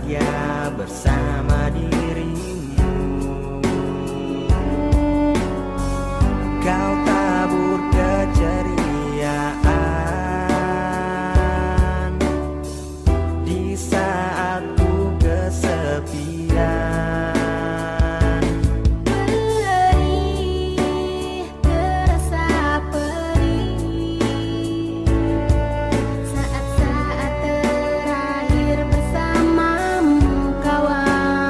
bahagia bersama dirimu. Kau tabur keceriaan di saat ku kesepian. Perih, terasa perih saat-saat terakhir bersamamu kawan.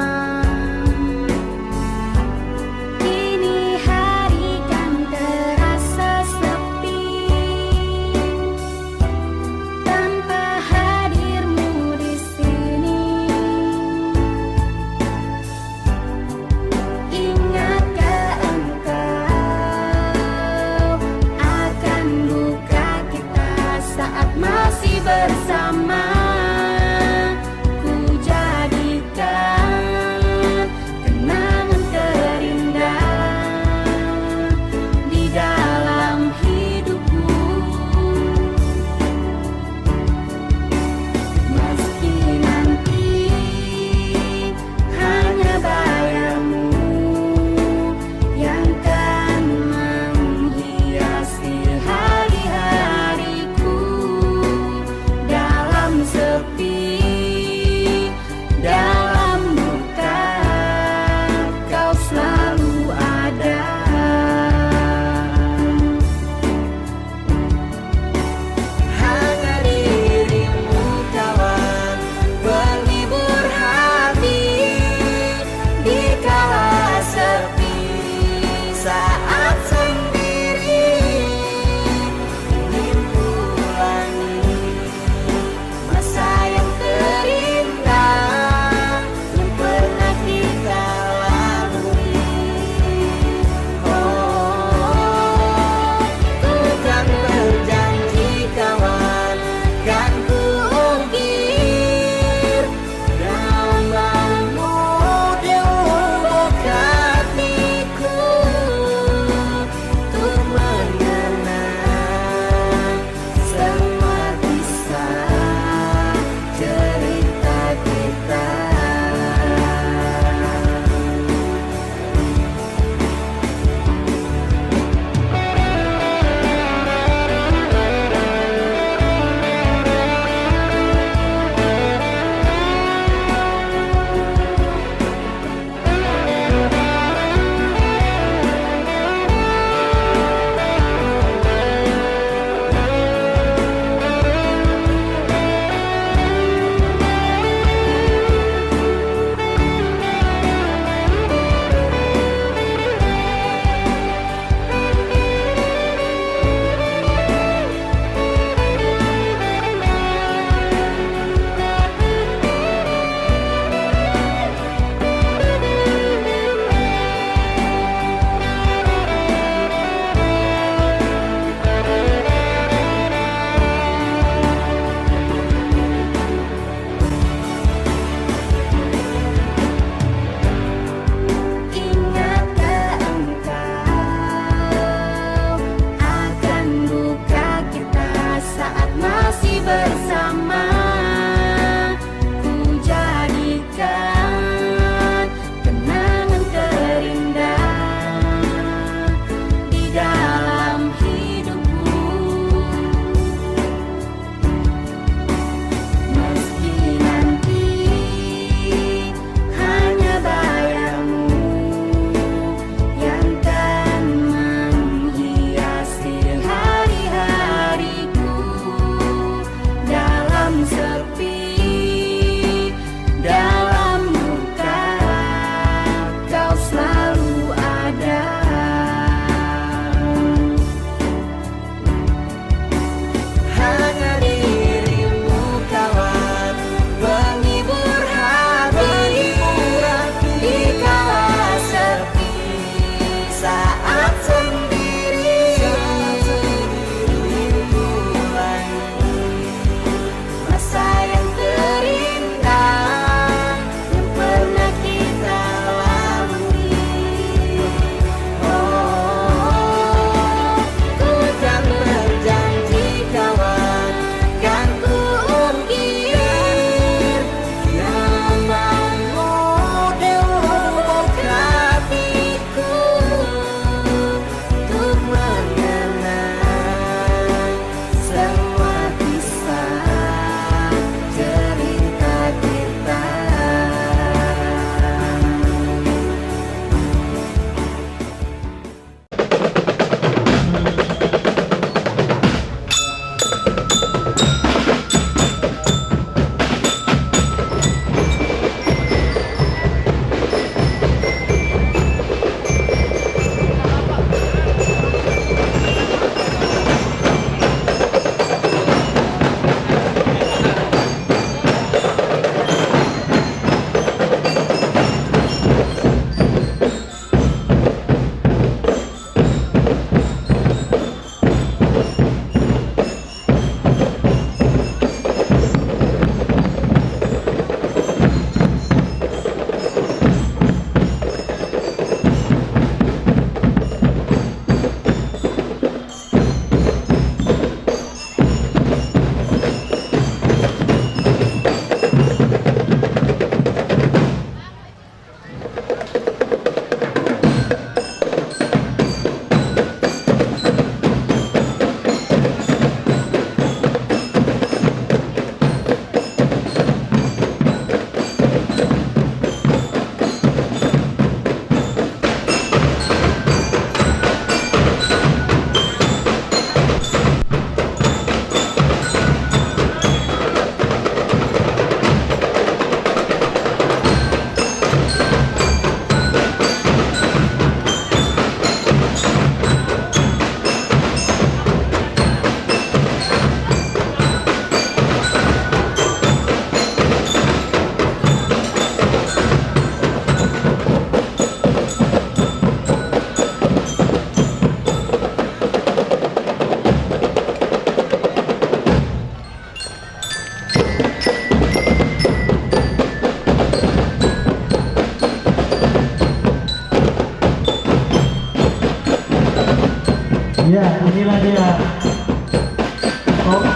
Ya, inilah dia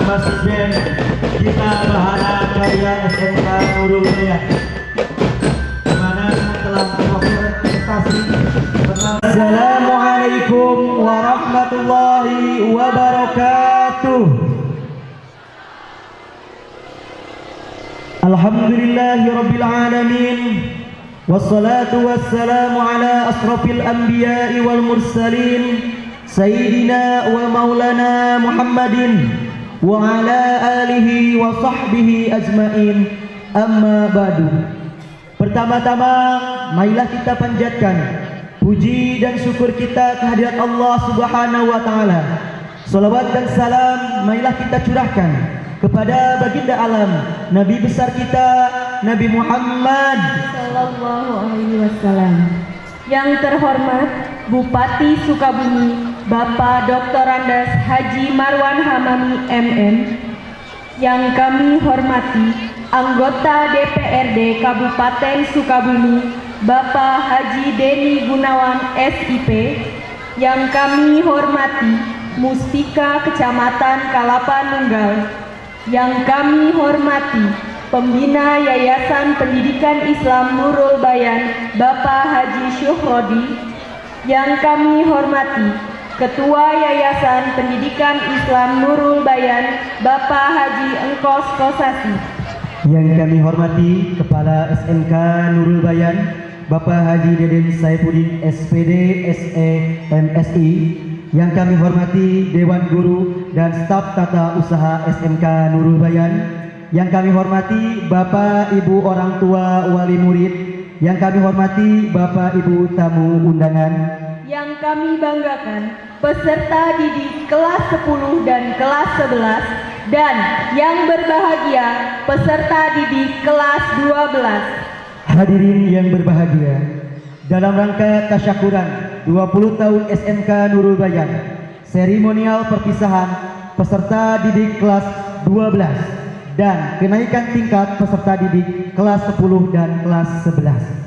Masjid Band kita Bahana Karya SMK Nurul Bayan, di mana telah berprestasi. Assalamualaikum warahmatullahi wabarakatuh. Alhamdulillahi rabbil alamin. Wassalatu wassalamu ala asrafil anbiya'i wal mursalin Sayyidina wa maulana Muhammadin wa ala alihi wa sahbihi ajmain. Amma ba'du. Pertama-tama marilah kita panjatkan puji dan syukur kita kehadirat Allah Subhanahu wa taala. Salawat dan salam marilah kita curahkan kepada baginda alam Nabi besar kita Nabi Muhammad Sallallahu alaihi wasallam. Yang terhormat Bupati Sukabumi Bapak Dr. Andes Haji Marwan Hamami MM. Yang kami hormati anggota DPRD Kabupaten Sukabumi Bapak Haji Deni Gunawan SIP. Yang kami hormati Muspika Kecamatan Kalapan Nunggal. Yang kami hormati Pembina Yayasan Pendidikan Islam Nurul Bayan Bapak Haji Syuhrodi. Yang kami hormati Ketua Yayasan Pendidikan Islam Nurul Bayan Bapak Haji Engkos Kosasi. Yang kami hormati Kepala SMK Nurul Bayan Bapak Haji Deden Saifuddin SPD SE MSI. Yang kami hormati Dewan Guru dan staf tata usaha SMK Nurul Bayan. Yang kami hormati Bapak Ibu orang tua wali murid. Yang kami hormati Bapak Ibu tamu undangan. Yang kami banggakan peserta didik kelas 10 dan kelas 11 dan yang berbahagia peserta didik kelas 12. Hadirin yang berbahagia, dalam rangka tasyakuran 20 tahun SMK Nurul Bayan, seremonial perpisahan peserta didik kelas 12 dan kenaikan tingkat peserta didik kelas 10 dan kelas 11.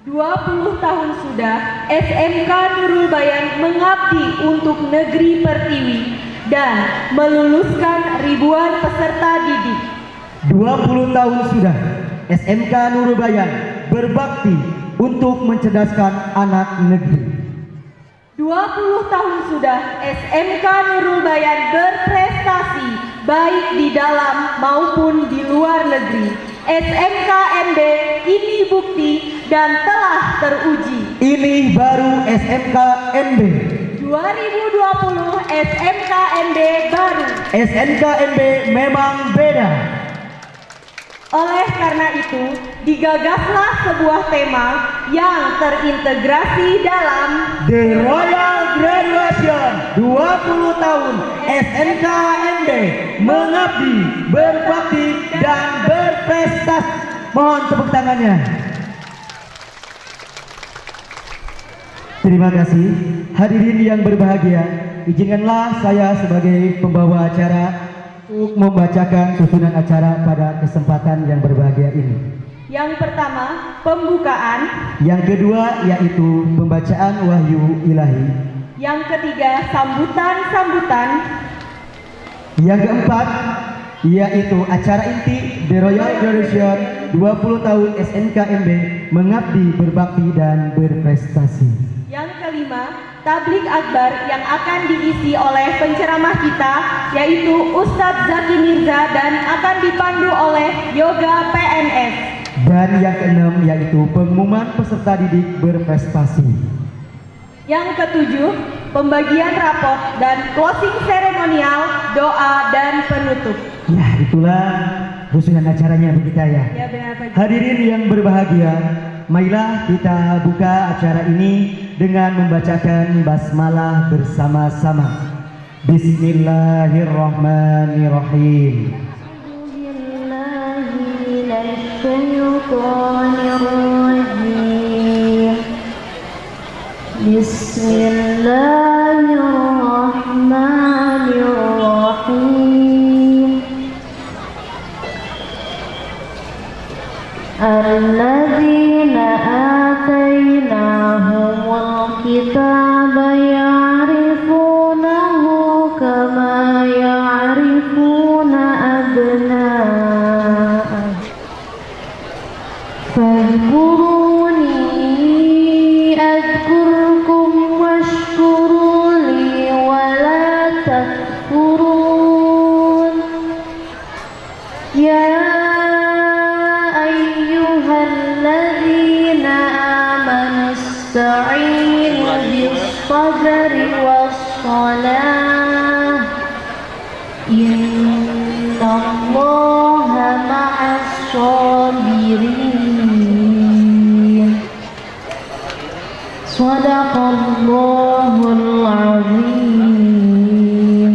20 tahun sudah SMK Nurul Bayan mengabdi untuk negeri Pertiwi dan meluluskan ribuan peserta didik. 20 tahun sudah SMK Nurul Bayan berbakti untuk mencerdaskan anak negeri. 20 tahun sudah SMK Nurul Bayan berprestasi baik di dalam maupun di luar negeri. SMK NB ini bukti dan telah teruji. Ini baru SMK NB. 2020 SMK NB baru. SMK NB memang beda. Oleh karena itu, digagaslah sebuah tema yang terintegrasi dalam The Royal Graduation 20 tahun SMK NB mengabdi, berbakti dan berprestasi. Mohon tepuk tangannya. Terima kasih. Hadirin yang berbahagia, izinkanlah saya sebagai pembawa acara untuk membacakan susunan acara pada kesempatan yang berbahagia ini. Yang pertama, pembukaan. Yang kedua yaitu pembacaan wahyu ilahi. Yang ketiga, sambutan-sambutan. Yang keempat yaitu acara inti The Royal Graduation 20 tahun SMK NB mengabdi, berbakti dan berprestasi. Yang kelima, tablik akbar yang akan diisi oleh penceramah kita yaitu Ustadz Zaki Mirza dan akan dipandu oleh Yoga PNS. Dan yang keenam yaitu pengumuman peserta didik berprestasi. Yang ketujuh, pembagian rapot dan closing seremonial, doa dan penutup. Ya, itulah susunan acaranya begitu ya. Ya, benar Pak. Hadirin yang berbahagia, marilah kita buka acara ini dengan membacakan basmalah bersama-sama. Bismillahirrahmanirrahim. Bismillahirrahmanirrahim. Alladzina atainahumul kitaba ya'rifuna ayyuhalladzina amanu ista'inu bis-sabri was-salah innallaha ma'as-sabirin. Shadaqallahul azim.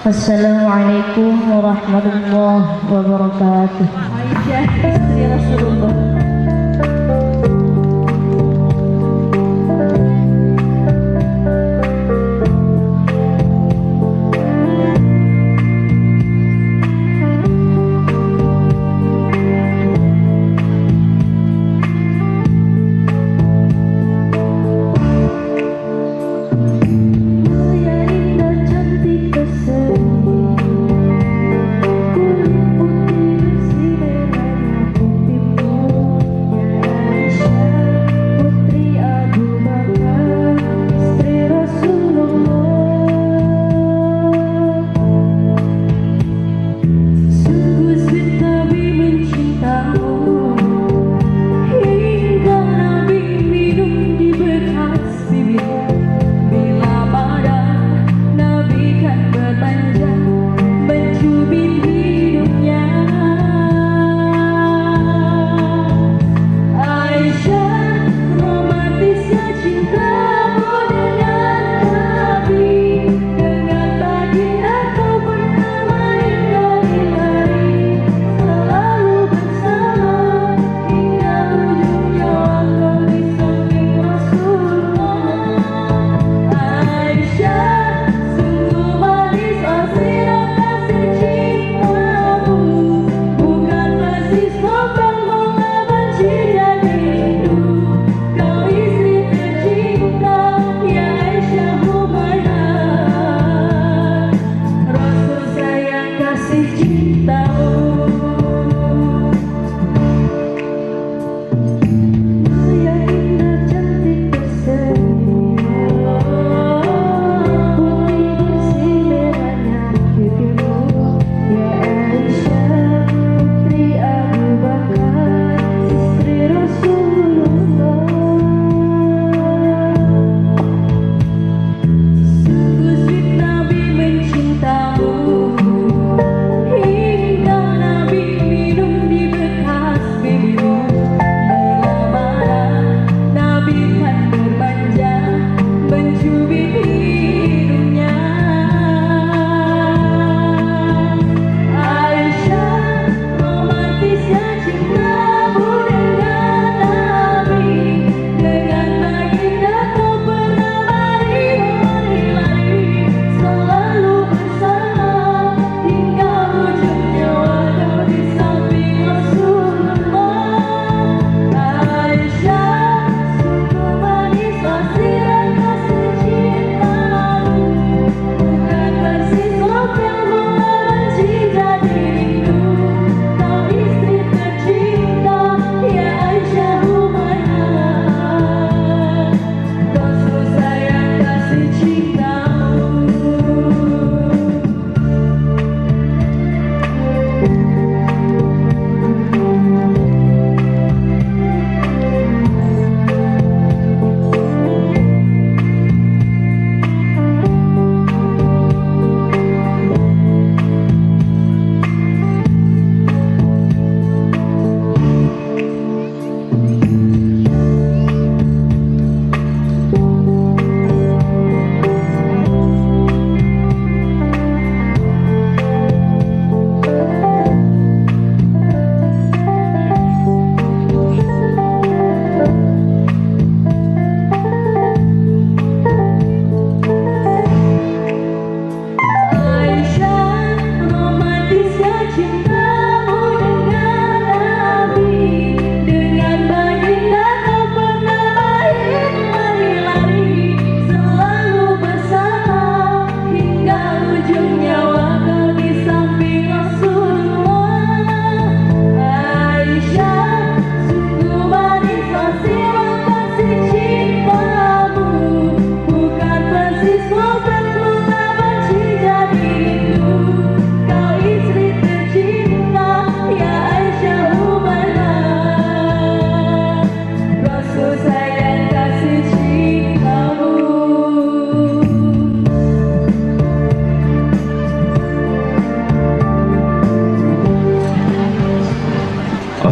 Assalamualaikum warahmatullahi wabarakatuh. Aisyah istri Rasulullah.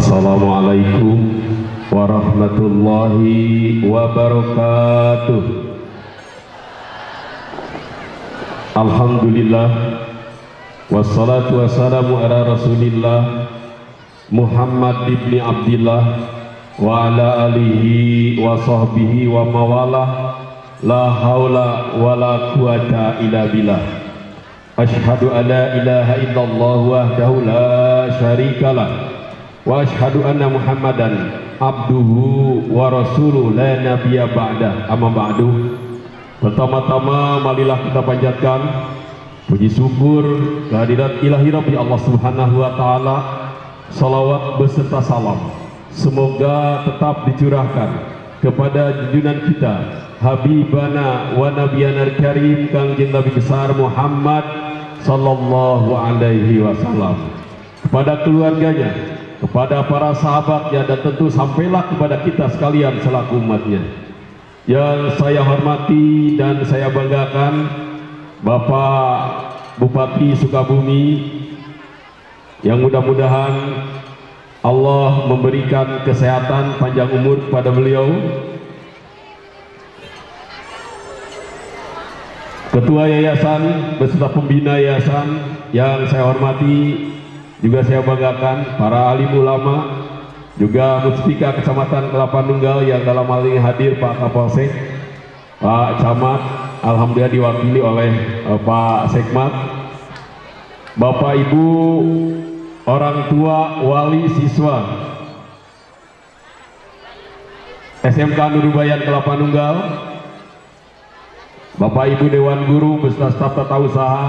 Assalamualaikum warahmatullahi wabarakatuh. Alhamdulillah, wassalatu wassalamu ala rasulillah Muhammad ibni Abdillah wa ala alihi wa sahbihi wa mawalah, la haula wa la quwata illa billah. Ashhadu an la ilaha illallah wahdahu la syarikalah wa ashhadu anna Muhammadan abduhu wa rasuluh la nabiyya ba'da. Amma ba'du. Pertama-tama marilah kita panjatkan puji syukur kehadirat ilahi Rabbi Allah Subhanahu wa taala, salawat beserta salam semoga tetap dicurahkan kepada junjungan kita habibana wa nabiyana karim Kangjeng Nabi besar Muhammad sallallahu alaihi wasallam, kepada keluarganya, kepada para sahabatnya, dan tentu sampailah kepada kita sekalian selaku umatnya. Yang saya hormati dan saya banggakan Bapak Bupati Sukabumi, yang mudah-mudahan Allah memberikan kesehatan panjang umur kepada beliau. Ketua Yayasan beserta pembina Yayasan yang saya hormati, juga saya banggakan para alim ulama, juga Muspika Kecamatan Kelapa Nunggal yang dalam hal ini hadir Pak Kapolsek, Pak Camat, alhamdulillah diwakili oleh Pak Sekmat, Bapak Ibu orang tua wali siswa SMK Nurubayan Kelapa Nunggal, Bapak Ibu Dewan Guru beserta staf tata usaha,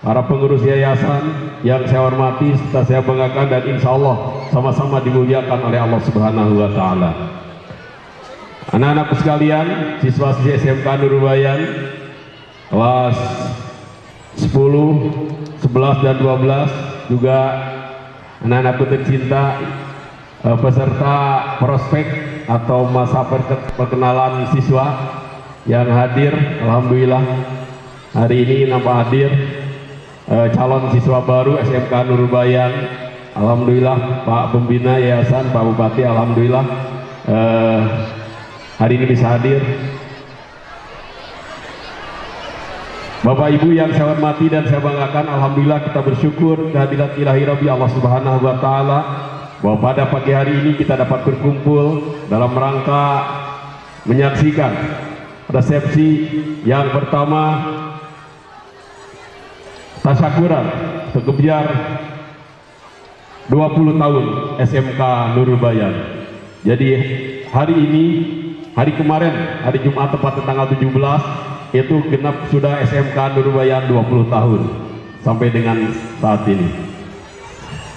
para pengurus yayasan yang saya hormati serta saya banggakan, dan insya Allah sama-sama dimuliakan oleh Allah Subhanahu wa taala. Anak-anakku sekalian, siswa-siswi SMK Nurubayan kelas 10, 11 dan 12, juga anak-anakku tercinta, peserta prospek atau masa perkenalan siswa yang hadir, alhamdulillah hari ini nampak hadir calon siswa baru SMK Nurubayan, alhamdulillah Pak Pembina Yayasan, Pak Bupati, alhamdulillah hari ini bisa hadir. Bapak Ibu yang saya hormati dan saya banggakan, alhamdulillah kita bersyukur kehadirat ilahi Rabbi Allah Subhanahu wa taala bahwa pada pagi hari ini kita dapat berkumpul dalam rangka menyaksikan resepsi yang pertama tasyakuran kegebiar 20 tahun SMK Nurubayan. Jadi hari ini, hari kemarin, hari Jumat tepat tanggal 17 itu genap sudah SMK Nurubayan 20 tahun sampai dengan saat ini.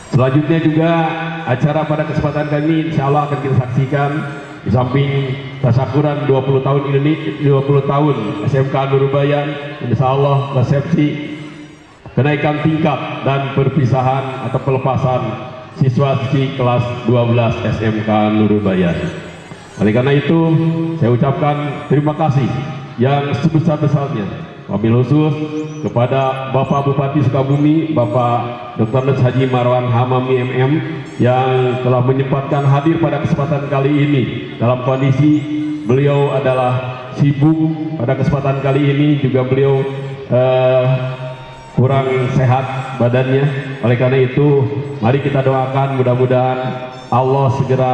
Selanjutnya juga acara pada kesempatan kami insya Allah akan kita saksikan di samping tasyakuran 20 tahun ini, 20 tahun SMK Nurubayan, insya Allah resepsi kenaikan tingkat dan perpisahan atau pelepasan siswa-siswi kelas 12 SMK Nurubayan. Oleh karena itu, saya ucapkan terima kasih yang sebesar-besarnya, wabil khusus kepada Bapak Bupati Sukabumi, Bapak Dr. Haji Marwan Hamami MM, yang telah menyempatkan hadir pada kesempatan kali ini dalam kondisi beliau adalah sibuk. Pada kesempatan kali ini juga beliau kurang sehat badannya. Oleh karena itu, mari kita doakan mudah-mudahan Allah segera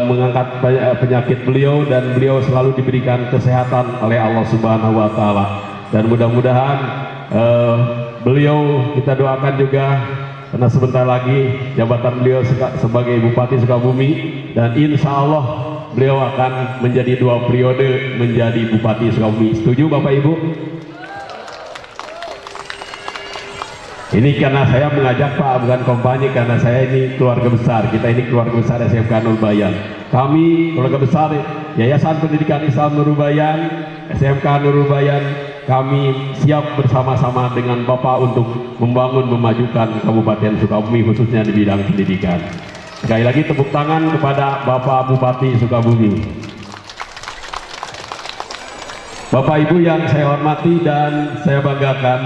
mengangkat penyakit beliau dan beliau selalu diberikan kesehatan oleh Allah Subhanahu wa taala. Dan mudah-mudahan beliau kita doakan juga, karena sebentar lagi jabatan beliau sebagai Bupati Sukabumi, dan insya Allah beliau akan menjadi 2 periode menjadi Bupati Sukabumi. Setuju Bapak Ibu? Ini karena saya mengajak Pak, bukan kampanye, karena saya ini keluarga besar. Kita ini keluarga besar SMK Nurubayan. Kami keluarga besar Yayasan Pendidikan Islam Nurubayan, SMK Nurubayan, kami siap bersama-sama dengan Bapak untuk membangun, memajukan Kabupaten Sukabumi khususnya di bidang pendidikan. Sekali lagi tepuk tangan kepada Bapak Bupati Sukabumi. Bapak Ibu yang saya hormati dan saya banggakan,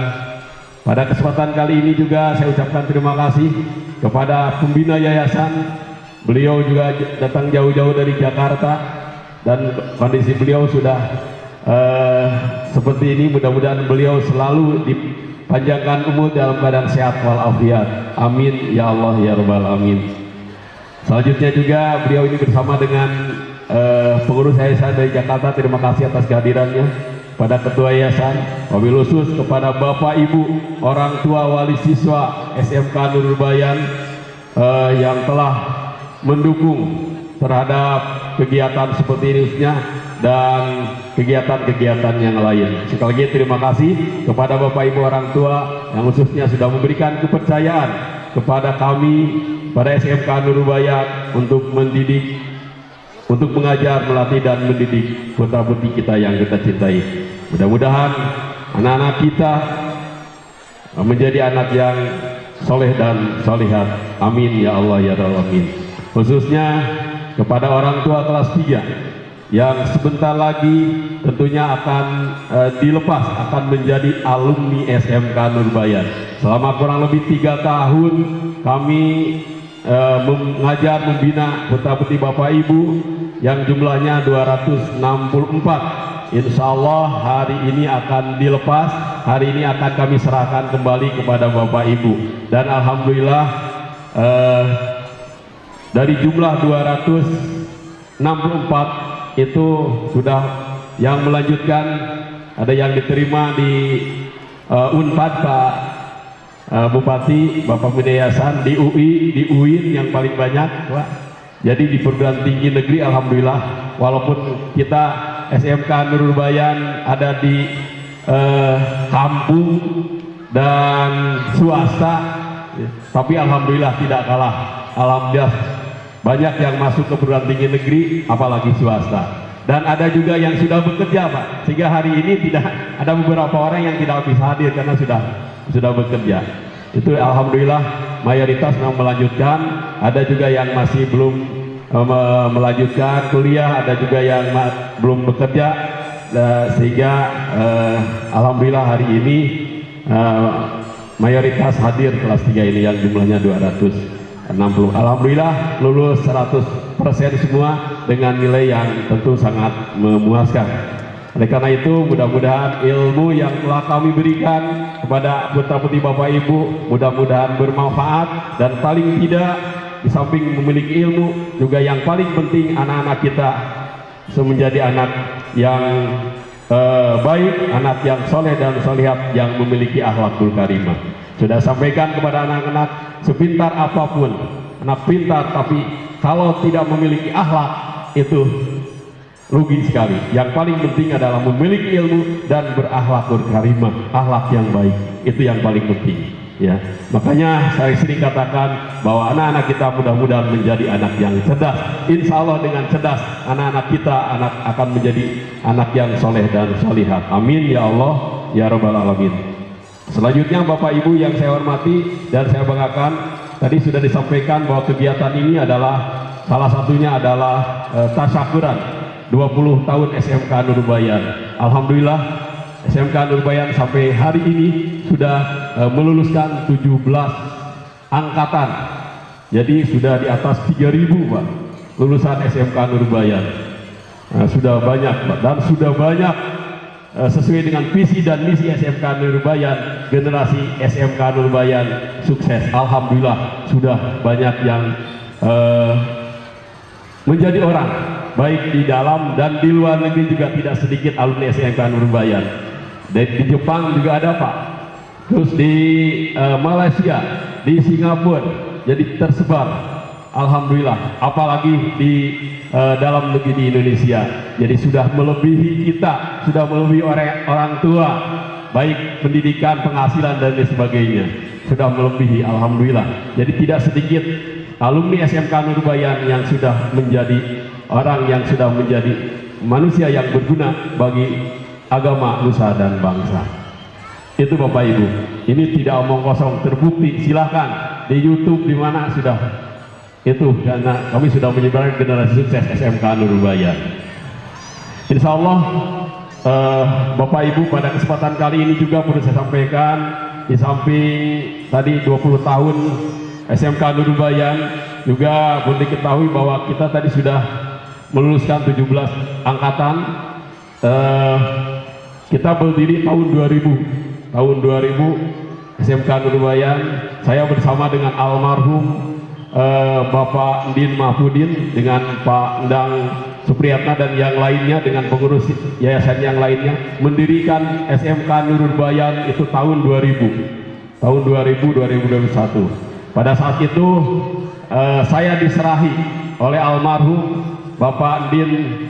Pada kesempatan kali ini juga saya ucapkan terima kasih kepada pembina yayasan. Beliau juga datang jauh-jauh dari Jakarta dan kondisi beliau sudah seperti ini. Mudah-mudahan beliau selalu dipanjangkan umur dalam keadaan sehat walafiat. Amin ya Allah ya Rabbal alamin. Selanjutnya juga beliau ini bersama dengan pengurus yayasan dari Jakarta. Terima kasih atas kehadirannya. Pada ketua yayasan, wabil khusus kepada bapak ibu, orang tua wali siswa SMK Nurul Bayan yang telah mendukung terhadap kegiatan seperti ini khususnya dan kegiatan-kegiatan yang lain. Sekali lagi terima kasih kepada bapak ibu orang tua yang khususnya sudah memberikan kepercayaan kepada kami pada SMK Nurul Bayan untuk mendidik, untuk mengajar, melatih dan mendidik putra-putri kita yang kita cintai. Mudah-mudahan anak-anak kita menjadi anak yang soleh dan solihat. Amin ya Allah ya Rabbal alamin. Khususnya kepada orang tua kelas 3 yang sebentar lagi tentunya akan dilepas, akan menjadi alumni SMK Nurul Bayan. Selama kurang lebih 3 tahun kami mengajar, membina putra-putri bapak ibu yang jumlahnya 264. Insya Allah hari ini akan dilepas, hari ini akan kami serahkan kembali kepada bapak ibu. Dan alhamdulillah dari jumlah 264 itu sudah yang melanjutkan, ada yang diterima di Unpad Pak Bupati, Bapak Yayasan, di UI, di UIN yang paling banyak Pak. Jadi di perguruan tinggi negeri alhamdulillah, walaupun kita SMK Nurul Bayan ada di kampung dan swasta, tapi alhamdulillah tidak kalah. Alhamdulillah banyak yang masuk ke perguruan tinggi negeri, apalagi swasta. Dan ada juga yang sudah bekerja Pak, sehingga hari ini tidak ada beberapa orang yang tidak bisa hadir karena sudah bekerja. Itu alhamdulillah mayoritas yang melanjutkan, ada juga yang masih belum melanjutkan kuliah, ada juga yang belum bekerja, sehingga alhamdulillah hari ini mayoritas hadir kelas 3 ini yang jumlahnya 260. Alhamdulillah lulus 100% semua dengan nilai yang tentu sangat memuaskan. Oleh karena itu mudah-mudahan ilmu yang telah kami berikan kepada putra-putri bapak ibu mudah-mudahan bermanfaat, dan paling tidak di samping memiliki ilmu juga yang paling penting anak-anak kita menjadi anak yang baik, anak yang soleh dan solihat yang memiliki akhlakul karimah. Sudah sampaikan kepada anak-anak, sepintar apapun anak pintar, tapi kalau tidak memiliki akhlak itu rugi sekali. Yang paling penting adalah memiliki ilmu dan berakhlakul karimah, akhlak yang baik, itu yang paling penting. Ya, makanya saya sering katakan bahwa anak-anak kita mudah-mudahan menjadi anak yang cerdas. Insya Allah dengan cerdas anak-anak kita akan menjadi anak yang soleh dan solihat. Amin ya Allah ya Rabbal alamin. Selanjutnya Bapak Ibu yang saya hormati dan saya banggakan, tadi sudah disampaikan bahwa kegiatan ini adalah salah satunya adalah tasyakuran 20 tahun SMK Nurul Bayan. Alhamdulillah SMK Nurul Bayan sampai hari ini sudah meluluskan 17 angkatan. Jadi sudah di atas 3.000 Pak lulusan SMK Nurul Bayan. Sudah banyak Pak, dan sudah banyak sesuai dengan visi dan misi SMK Nurul Bayan, generasi SMK Nurul Bayan sukses. Alhamdulillah sudah banyak yang menjadi orang baik di dalam dan di luar negeri, juga tidak sedikit alumni SMK Nurul Bayan. Di Jepang juga ada Pak, terus di Malaysia, di Singapura, jadi tersebar. Alhamdulillah, apalagi di dalam negeri di Indonesia. Jadi sudah melebihi kita, sudah melebihi orang tua, baik pendidikan, penghasilan dan lain sebagainya. Sudah melebihi, alhamdulillah. Jadi tidak sedikit alumni SMK Nurul Bayan yang sudah menjadi orang yang sudah menjadi manusia yang berguna bagi agama, nusa dan bangsa. Itu Bapak Ibu, ini tidak omong kosong, terbukti. Silahkan di YouTube di mana sudah itu, karena kami sudah menyebarkan generasi sukses SMK Nurul Bayan. Insya Allah Bapak Ibu pada kesempatan kali ini juga perlu saya sampaikan di samping tadi 20 tahun SMK Nurul Bayan, juga boleh diketahui bahwa kita tadi sudah meluluskan 17 angkatan. Kita berdiri tahun 2000. Tahun 2000 SMK Nurul Bayan, saya bersama dengan almarhum Bapak Ndin Mahfudin, dengan Pak Endang Supriyatna dan yang lainnya, dengan pengurus yayasan yang lainnya, mendirikan SMK Nurul Bayan itu tahun 2000, tahun 2021. Pada saat itu saya diserahi oleh almarhum Bapak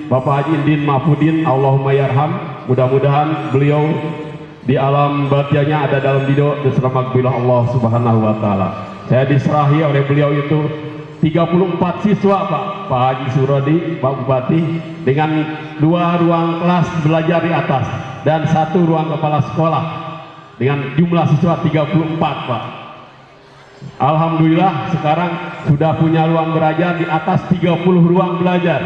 Haji Ndin Mahfudin, Allahumma yarham, mudah-mudahan beliau di alam barzahnya ada dalam ridho dan selamat Allah Subhanahu wa taala. Saya diserahi oleh beliau itu 34 siswa Pak Haji Surodi, Pak Bupati, dengan 2 ruang kelas belajar di atas dan 1 ruang kepala sekolah dengan jumlah siswa 34 Pak. Alhamdulillah sekarang sudah punya ruang belajar di atas 30 ruang belajar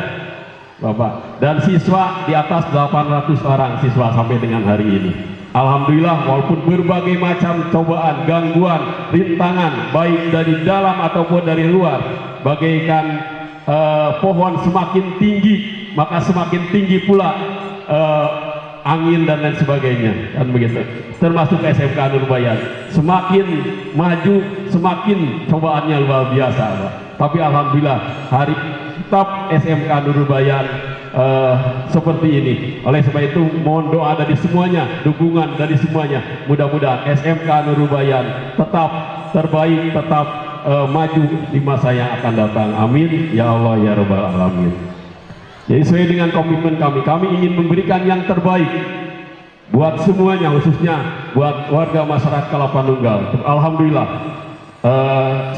Bapak, dan siswa di atas 800 orang siswa sampai dengan hari ini. Alhamdulillah, walaupun berbagai macam cobaan, gangguan, rintangan, baik dari dalam ataupun dari luar, bagaikan pohon semakin tinggi, maka semakin tinggi pula angin dan lain sebagainya, kan begitu. Termasuk SMK Nurul Bayan, semakin maju, semakin cobaannya luar biasa, Pak. Tapi alhamdulillah hari tetap SMK Nurul Bayan seperti ini. Oleh sebab itu mohon doa dari semuanya, dukungan dari semuanya. Mudah-mudahan SMK Nurul Bayan tetap terbaik, tetap maju di masa yang akan datang. Amin ya Allah ya Rabbal Alamin. Jadi sesuai dengan komitmen kami ingin memberikan yang terbaik buat semuanya, khususnya buat warga masyarakat Kelapa Nunggal. Alhamdulillah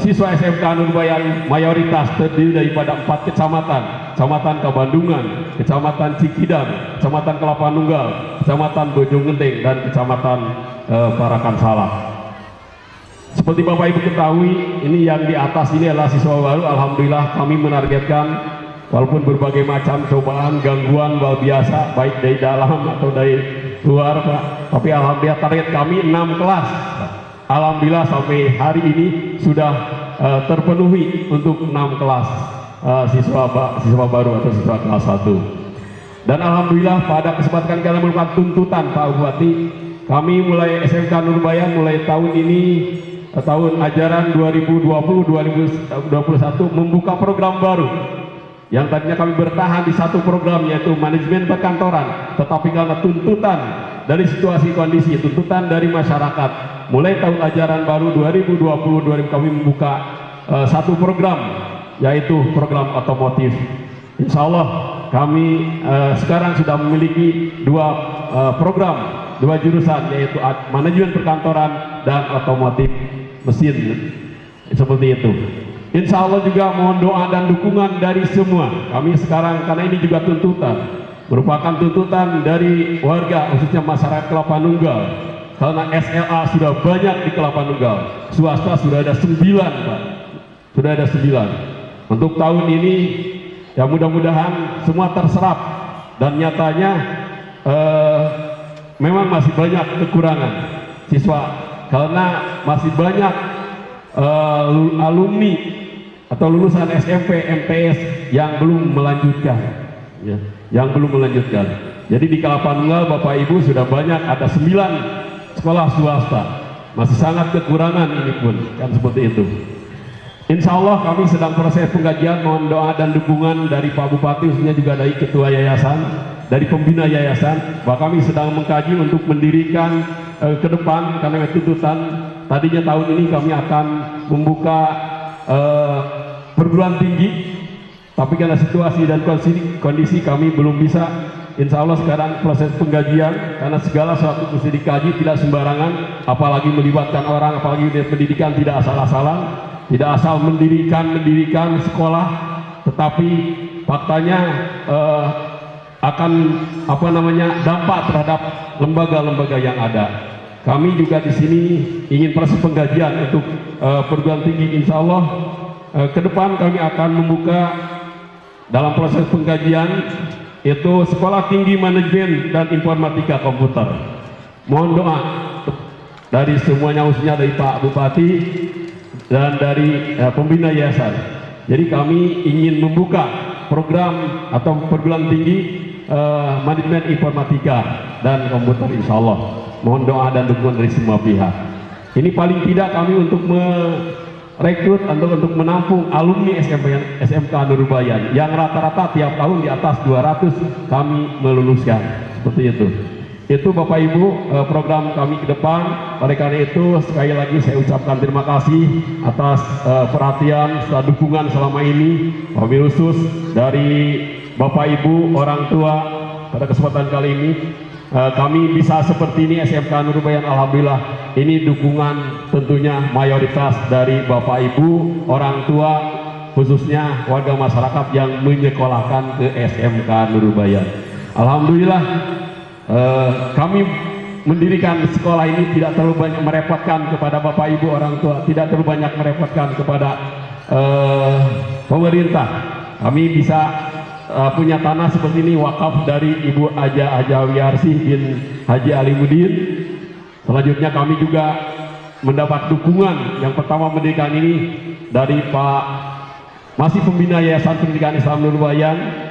siswa SMK Nurul Bayan mayoritas terdiri daripada 4 kecamatan: Kecamatan Kabandungan, Kecamatan Cikidang, Kecamatan Kelapa Nunggal, Kecamatan Bojonggede, dan Kecamatan Parakan Salak. Seperti Bapak Ibu ketahui, ini yang di atas ini adalah siswa baru. Alhamdulillah kami menargetkan, walaupun berbagai macam cobaan, gangguan luar biasa, baik dari dalam atau dari luar Pak, tapi alhamdulillah target kami 6 kelas. Alhamdulillah sampai hari ini sudah terpenuhi untuk 6 kelas siswa baru atau siswa kelas 1. Dan alhamdulillah pada kesempatan karena merupakan tuntutan Pak Bupati, kami mulai SMK Nurul Bayan mulai tahun ini, tahun ajaran 2020-2021 membuka program baru. Yang tadinya kami bertahan di 1 program, yaitu manajemen perkantoran, tetapi karena tuntutan dari situasi kondisi, tuntutan dari masyarakat, mulai tahun ajaran baru 2020-2021 kami membuka 1 program, yaitu program otomotif. Insya Allah kami sekarang sudah memiliki 2 program, 2 jurusan, yaitu manajemen perkantoran dan otomotif mesin, seperti itu. Insya Allah juga mohon doa dan dukungan dari semua. Kami sekarang, karena ini juga tuntutan, merupakan tuntutan dari warga, khususnya masyarakat Kelapa Nunggal. Karena SLA sudah banyak di Kelapa Nunggal, swasta sudah ada 9 Pak, sudah ada 9. Untuk tahun ini ya mudah-mudahan semua terserap, dan nyatanya memang masih banyak kekurangan siswa, karena masih banyak alumni atau lulusan SMP, MTS yang belum melanjutkan, ya, yang belum melanjutkan. Jadi di Kelapa Nunggal Bapak Ibu sudah banyak, ada 9 sekolah swasta, masih sangat kekurangan ini pun, kan seperti itu. Insya Allah kami sedang proses pengkajian, mohon doa dan dukungan dari Pak Bupati, khususnya juga dari Ketua Yayasan, dari pembina Yayasan, bahwa kami sedang mengkaji untuk mendirikan ke depan, karena tuntutan tadinya tahun ini kami akan membuka perguruan tinggi, tapi karena situasi dan kondisi kami belum bisa. Insya Allah sekarang proses pengkajian, karena segala sesuatu mesti dikaji, tidak sembarangan, apalagi melibatkan orang, apalagi pendidikan tidak asal-asalan, tidak asal mendirikan sekolah, tetapi faktanya akan dampak terhadap lembaga-lembaga yang ada. Kami juga di sini ingin proses pengkajian untuk perguruan tinggi. Insya Allah ke depan kami akan membuka dalam proses pengkajian itu Sekolah Tinggi Manajemen dan Informatika Komputer. Mohon doa dari semuanya, khususnya dari Pak Bupati dan dari pembina yayasan. Jadi kami ingin membuka program atau perguruan tinggi manajemen informatika dan komputer, insya Allah. Mohon doa dan dukungan dari semua pihak. Ini paling tidak kami untuk merekrut untuk menampung alumni SMK Nurul Bayan yang rata-rata tiap tahun di atas 200 kami meluluskan. Seperti itu. Itu Bapak Ibu program kami ke depan. Oleh karena itu sekali lagi saya ucapkan terima kasih atas perhatian serta dukungan selama ini, wabil khusus dari Bapak Ibu orang tua. Pada kesempatan kali ini kami bisa seperti ini SMK Nurul Bayan, alhamdulillah. Ini dukungan tentunya mayoritas dari Bapak Ibu orang tua, khususnya warga masyarakat yang menyekolahkan ke SMK Nurul Bayan. Alhamdulillah. Kami mendirikan sekolah ini tidak terlalu banyak merepotkan kepada Bapak Ibu orang tua, tidak terlalu banyak merepotkan kepada pemerintah. Kami bisa punya tanah seperti ini wakaf dari Ibu Haja Wiarsih bin Haji Alimuddin. Selanjutnya kami juga mendapat dukungan yang pertama mendirikan ini dari Pak masih pembina Yayasan Pendidikan Islam Nurul Bayan.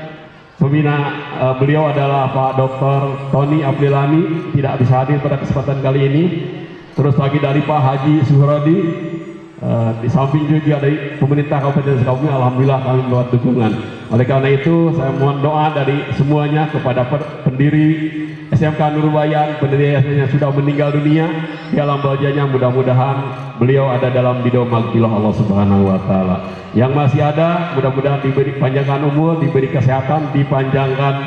Pembina beliau adalah Pak Dr. Tony Abdilani, tidak bisa hadir pada kesempatan kali ini. Terus lagi dari Pak Haji Suhrodi, di samping juga dari pemerintah Kabupaten Sukabumi, alhamdulillah kami mendapat dukungan. Oleh karena itu saya mohon doa dari semuanya kepada pendiri SMK Nurul Bayan, pendiri yayasan yang sudah meninggal dunia, di alam barzahnya mudah-mudahan beliau ada dalam ridho maghfirah Allah Subhanahu wa taala. Yang masih ada mudah-mudahan diberi panjangkan umur, diberi kesehatan, dipanjangkan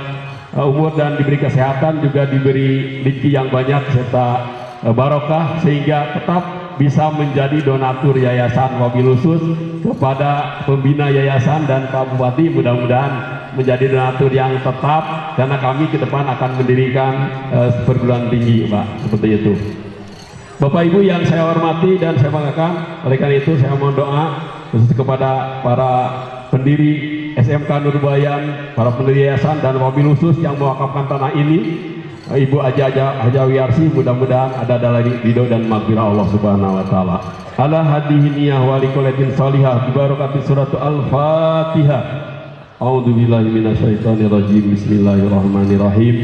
umur dan diberi kesehatan, juga diberi rezeki yang banyak serta barokah sehingga tetap bisa menjadi donatur yayasan, wabil khusus kepada pembina yayasan dan Pak Bupati, mudah-mudahan menjadi donatur yang tetap karena kami ke depan akan mendirikan perguruan tinggi, Pak, seperti itu. Bapak Ibu yang saya hormati dan saya banggakan, oleh karena itu saya mohon doa khusus kepada para pendiri SMK Nurul Bayan, para pendiri yayasan dan wabil khusus yang mewakafkan tanah ini, Ibu Haja Wiarsih, mudah-mudahan ada dalam ridho dan maghfirah Allah Subhanahu wa taala. Ala hadihi niyah wa liqolatin salihah bi barakati surat Al-Fatihah. A'udzubillahi minasyaitonir rajim. Bismillahirrahmanirrahim.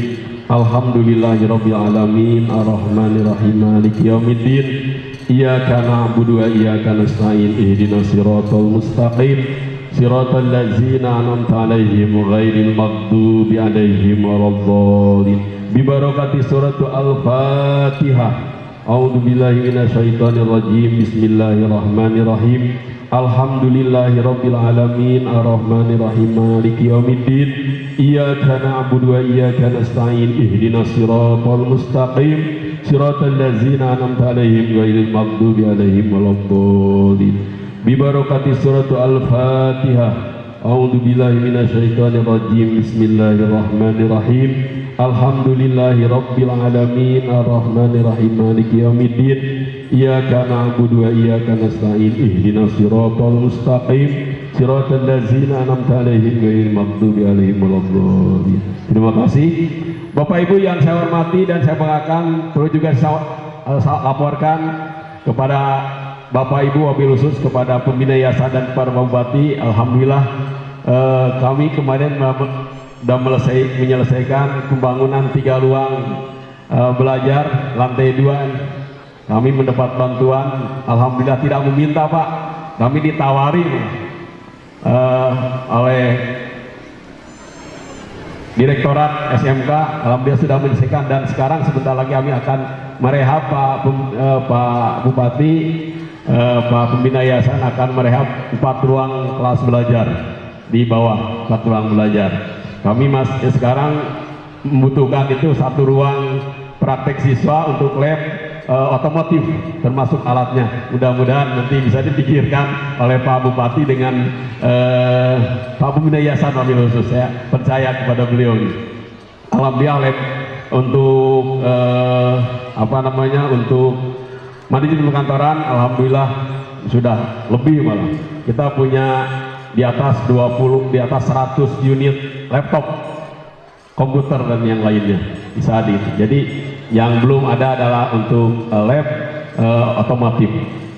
Alhamdulillahirabbil alamin arrahmanir rahim maliki yaumiddin. Iyyaka na'budu wa iyyaka nasta'in ihdinas siratal mustaqim. Siratal ladzina an'amta 'alaihim ghairil maghdubi 'alaihim waladdallin. Bi barakati surat Al-Fatihah. A'udzubillahi minasyaitonir rajim. Bismillahirrahmanirrahim. Alhamdulillahirabbil alamin arrahmanir rahim maliki yaumiddin. Iyyaka na'budu wa iyyaka nasta'in ihdinas siratal mustaqim. Siratal ladzina an'amta 'alaihim ghairil maghdubi 'alaihim waladdallin. Bi barakati surat Al-Fatihah. A'udzubillahi minasyaitonir rajim. Bismillahirrahmanirrahim. Alhamdulillahi rabbil alamin arrahmanir rahim maliki yaumiddin. Iyyaka na'budu wa iyyaka nasta'in ihdinas siratal mustaqim. Siratal ladzina an'amta 'alaihim ghairil maghdubi 'alaihim waladdallin. Terima kasih Bapak Ibu yang saya hormati dan saya banggakan. Perlu juga saya laporkan kepada Bapak Ibu wabil khusus kepada pembina yayasan dan para bupati, alhamdulillah kami kemarin sudah menyelesaikan pembangunan 3 ruang belajar lantai 2. Kami mendapat bantuan, alhamdulillah tidak meminta, Pak. Kami ditawari oleh Direktorat SMK, alhamdulillah sudah menyelesaikan dan sekarang sebentar lagi kami akan merehab Pak Bupati, Pak pembina yayasan akan merehab 4 ruang kelas belajar di bawah, 4 ruang belajar. Kami sekarang membutuhkan itu 1 ruang praktek siswa untuk lab otomotif termasuk alatnya. Mudah-mudahan nanti bisa dipikirkan oleh Pak Bupati dengan Pak Pembina Yayasan wabil khusus. Saya percaya kepada beliau ini. Alhamdulillah lab untuk untuk manajemen perkantoran, alhamdulillah sudah lebih malah. Kita punya di atas 20, di atas 100 unit laptop, komputer dan yang lainnya bisa hadir. Jadi yang belum ada adalah untuk lab otomotif.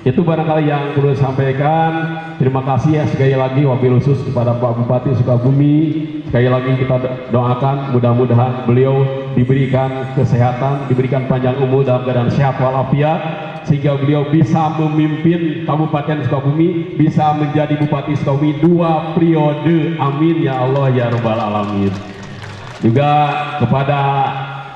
Itu barangkali yang perlu sampaikan. Terima kasih ya sekali lagi wabil khusus kepada Pak Bupati Sukabumi. Sekali lagi kita doakan mudah-mudahan beliau diberikan kesehatan, diberikan panjang umur dalam keadaan sehat walafiat, sehingga beliau bisa memimpin Kabupaten Sukabumi, bisa menjadi Bupati Sukabumi 2 periode. Amin ya Allah ya Rabbal Alamin. Juga kepada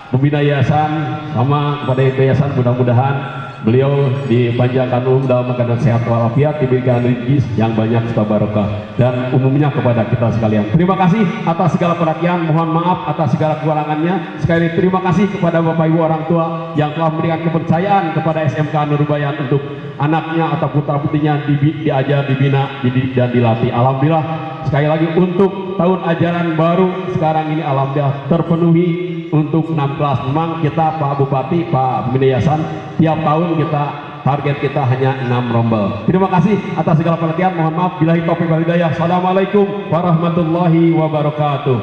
pembina yayasan sama kepada yayasan, mudah-mudahan beliau dipanjangkan umur dalam keadaan sehat walafiat, diberikan rezeki yang banyak serta barokah, dan umumnya kepada kita sekalian. Terima kasih atas segala perhatian, mohon maaf atas segala kekurangannya. Sekali terima kasih kepada Bapak Ibu orang tua yang telah memberikan kepercayaan kepada SMK Nurul Bayan untuk anaknya atau putra putrinya diajar, dibina, dididik dan dilatih. Alhamdulillah sekali lagi untuk tahun ajaran baru sekarang ini alhamdulillah terpenuhi untuk 6 kelas. Memang kita Pak Bupati, Pak Pembina Yayasan, tiap tahun kita target kita hanya 6 rombel. Terima kasih atas segala perhatian. Mohon maaf billahi taufiq wal hidayah. Assalamualaikum warahmatullahi wabarakatuh.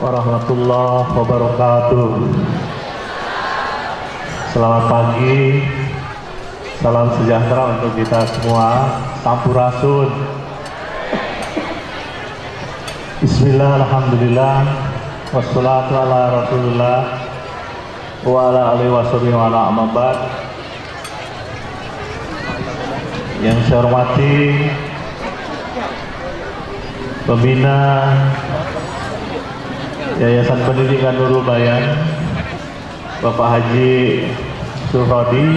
Warahmatullahi wabarakatuh. Selamat pagi. Salam sejahtera untuk kita semua. Sampurasun. Bismillah, alhamdulillah. Wassalatu ala rasulullah wa ala alihi washabihi wa ala amabad. Yang saya hormati pembina Yayasan Pendidikan Nurul Bayan, Bapak Haji Surhadi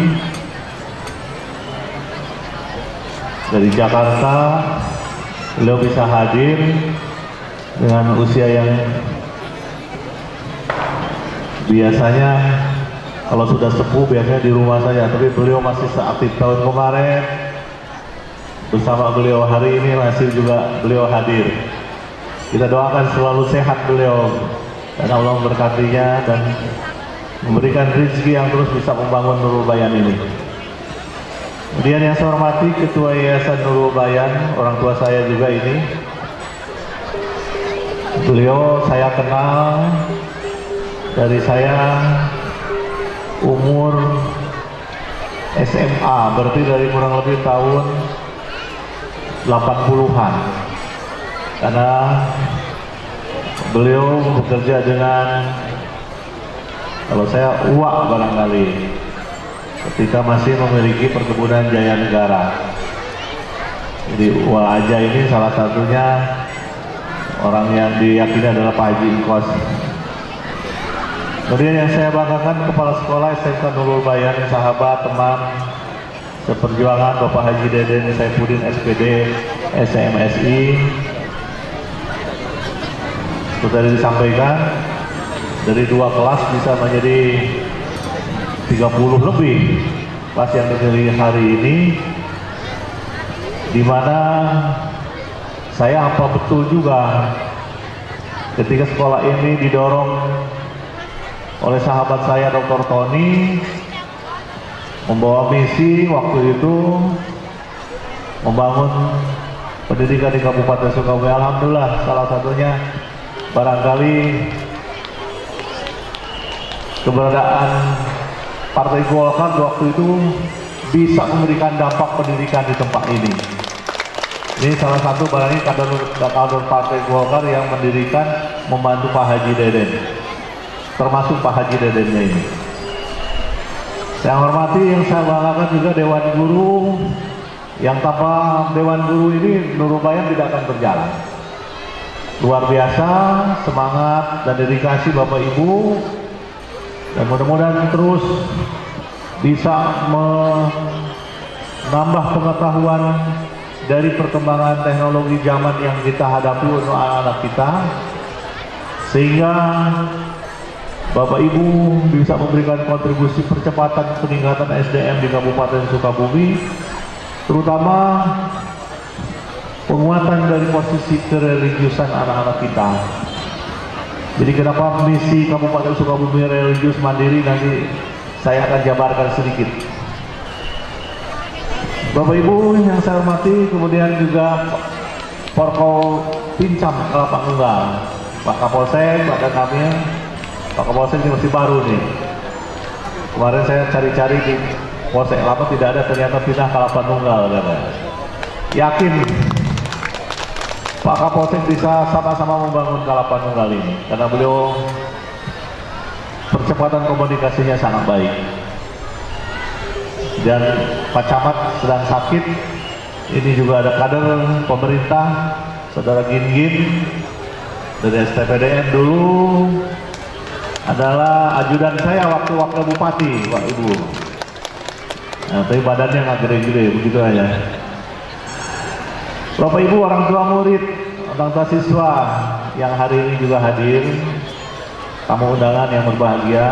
dari Jakarta. Beliau bisa hadir dengan usia yang biasanya kalau sudah sepuh biasanya di rumah saja, tapi beliau masih seaktif tahun kemarin. Bersama beliau hari ini masih juga beliau hadir. Kita doakan selalu sehat beliau dan Allah memberkatinya dan memberikan rezeki yang terus bisa membangun Nurul Bayan ini. Kemudian yang saya hormati Ketua Yayasan Nurul Bayan, orang tua saya juga ini. Beliau saya kenal dari saya umur SMA, berarti dari kurang lebih tahun 80-an, karena beliau bekerja dengan, kalau saya uak barangkali, ketika masih memiliki perkebunan Jaya Negara. Jadi Uak Aja ini salah satunya orang yang diyakini adalah Pak Haji Ingkos. Kemudian yang saya banggakan kepala sekolah SMK Nurul Bayan, sahabat, teman seperjuangan Bapak Haji Deden Saifuddin SPD SMSI. Seperti tadi disampaikan, dari 2 kelas bisa menjadi 30 lebih kelas yang dipilih hari ini, di mana saya apa betul juga ketika sekolah ini didorong oleh sahabat saya Dr. Tony, membawa misi waktu itu membangun pendidikan di Kabupaten Sukabumi. Alhamdulillah salah satunya barangkali keberadaan Partai Golkar waktu itu bisa memberikan dampak pendidikan di tempat ini. Ini salah satu barangkali kader Partai Golkar yang mendirikan, membantu Pak Haji Deden, termasuk Pak Haji Dedennya ini. Saya hormati, yang saya banggakan juga Dewan Guru, yang tanpa Dewan Guru ini Nurul Bayan tidak akan berjalan. Luar biasa semangat dan dedikasi Bapak Ibu, dan mudah-mudahan terus bisa menambah pengetahuan dari perkembangan teknologi zaman yang kita hadapi untuk anak-anak kita, sehingga Bapak Ibu bisa memberikan kontribusi percepatan peningkatan SDM di Kabupaten Sukabumi, terutama penguatan dari posisi kereligiusan anak-anak kita. Jadi kenapa misi Kabupaten Sukabumi religius mandiri, nanti saya akan jabarkan sedikit. Bapak Ibu yang saya hormati, kemudian juga Porkol Pincam Kelapa Nunggal, Pak Kapolsek, Pak Dankamil. Pak Kapolsek ini masih baru nih. Kemarin saya cari-cari di Polsek Lama tidak ada, ternyata pindah Kalapan Tunggal katanya. Yakin Pak Kapolsek bisa sama-sama membangun Kalapan Tunggal ini karena beliau percepatan komunikasinya sangat baik. Dan Pak Camat sedang sakit. Ini juga ada kader pemerintah, Saudara Gin dari STPDN dulu adalah ajudan saya waktu wakil bupati, Pak Ibu. Nah, tapi badannya nggak gede-gede, begitu aja. Bapak Ibu, orang tua murid, orang tua siswa yang hari ini juga hadir, tamu undangan yang berbahagia.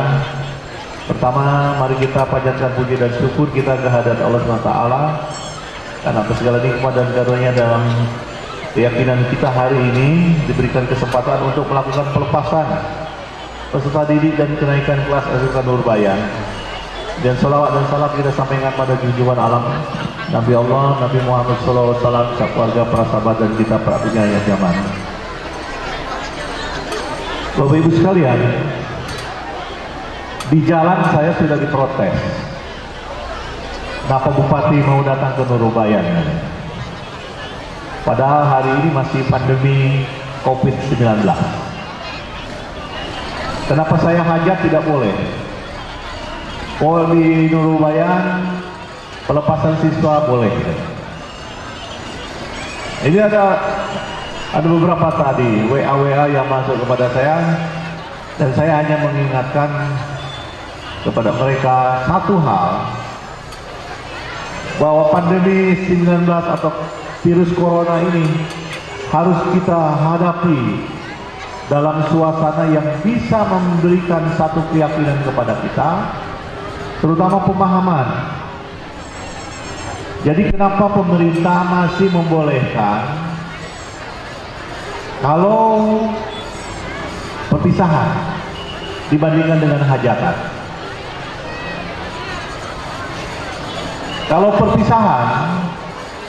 Pertama, mari kita panjatkan puji dan syukur kita kehadirat Allah SWT karena atas segala nikmat dan karunia dalam keyakinan kita hari ini diberikan kesempatan untuk melakukan pelepasan peserta didik dan kenaikan kelas SMK Nurbayan. Dan salawat dan salam kita sampaikan pada junjungan alam Nabi Allah, Nabi Muhammad SAW, keluarga, para sahabat dan kita para penyanyi zaman. Bapak Ibu sekalian, di jalan saya sudah diprotes. Kenapa Bupati mau datang ke Nurbayan? Padahal hari ini masih pandemi COVID-19. Kenapa saya hajat tidak boleh? Oh, di Nurbayan pelepasan siswa boleh. Ini ada beberapa tadi WA yang masuk kepada saya, dan saya hanya mengingatkan kepada mereka satu hal, bahwa pandemi 19 atau virus corona ini harus kita hadapi dalam suasana yang bisa memberikan satu keyakinan kepada kita, terutama pemahaman. Jadi kenapa pemerintah masih membolehkan kalau perpisahan dibandingkan dengan hajatan? Kalau perpisahan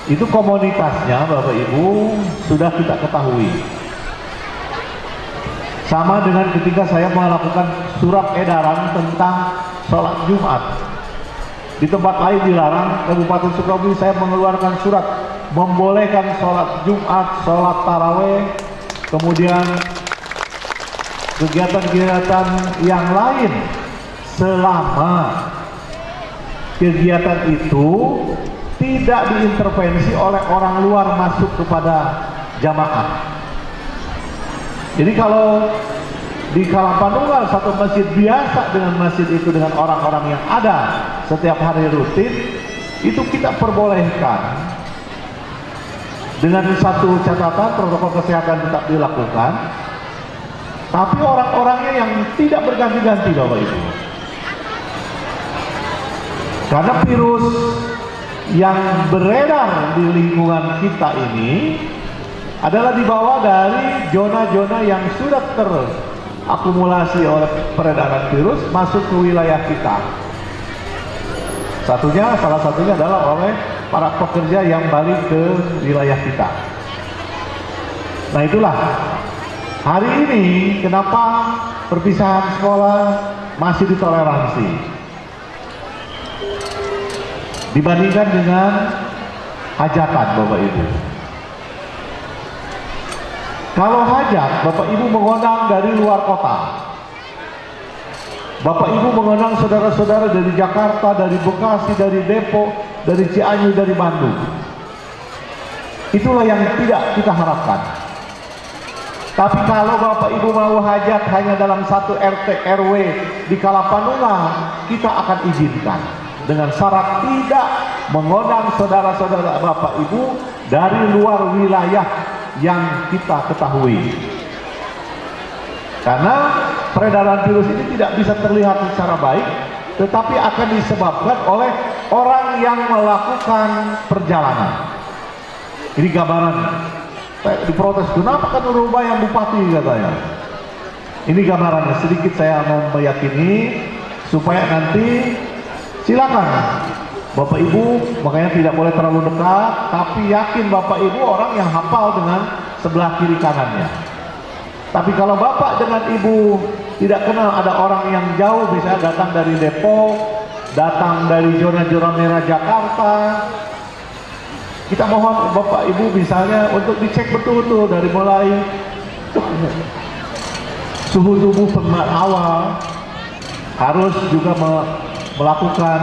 itu komunitasnya Bapak Ibu sudah kita ketahui. Sama dengan ketika saya melakukan surat edaran tentang sholat Jumat. Di tempat lain dilarang, Kabupaten Sukabumi saya mengeluarkan surat membolehkan sholat Jumat, sholat taraweh, kemudian kegiatan-kegiatan yang lain selama kegiatan itu tidak diintervensi oleh orang luar masuk kepada jamaah. Jadi kalau di Kalapan Tunggal satu masjid biasa dengan masjid itu dengan orang-orang yang ada setiap hari rutin, itu kita perbolehkan dengan satu catatan protokol kesehatan tetap dilakukan, tapi orang-orangnya yang tidak berganti-ganti Bapak Ibu. Karena virus yang beredar di lingkungan kita ini adalah dibawa dari zona-zona yang sudah terakumulasi oleh peredaran virus masuk ke wilayah kita. Salah satunya adalah oleh para pekerja yang balik ke wilayah kita. Nah itulah hari ini kenapa perpisahan sekolah masih ditoleransi dibandingkan dengan hajatan Bapak Ibu. Kalau hajat, Bapak Ibu mengundang dari luar kota. Bapak Ibu mengundang saudara-saudara dari Jakarta, dari Bekasi, dari Depok, dari Cianjur, dari Bandung. Itulah yang tidak kita harapkan. Tapi kalau Bapak Ibu mau hajat hanya dalam satu RT RW di Kalapan Tunggal, kita akan izinkan dengan syarat tidak mengundang saudara-saudara Bapak Ibu dari luar wilayah yang kita ketahui. Karena peredaran virus ini tidak bisa terlihat secara baik, tetapi akan disebabkan oleh orang yang melakukan perjalanan. Ini gambaran. Diprotes, kenapa kan Nurbayan bupati katanya. Ini gambarannya, sedikit saya mau meyakini supaya nanti silakan Bapak Ibu, makanya tidak boleh terlalu dekat, tapi yakin Bapak Ibu orang yang hafal dengan sebelah kiri kanannya. Tapi kalau Bapak dengan Ibu tidak kenal, ada orang yang jauh, bisa datang dari Depok, datang dari zona-zona merah Jakarta. Kita mohon Bapak Ibu misalnya untuk dicek betul-betul dari mulai suhu tubuh awal, harus juga melakukan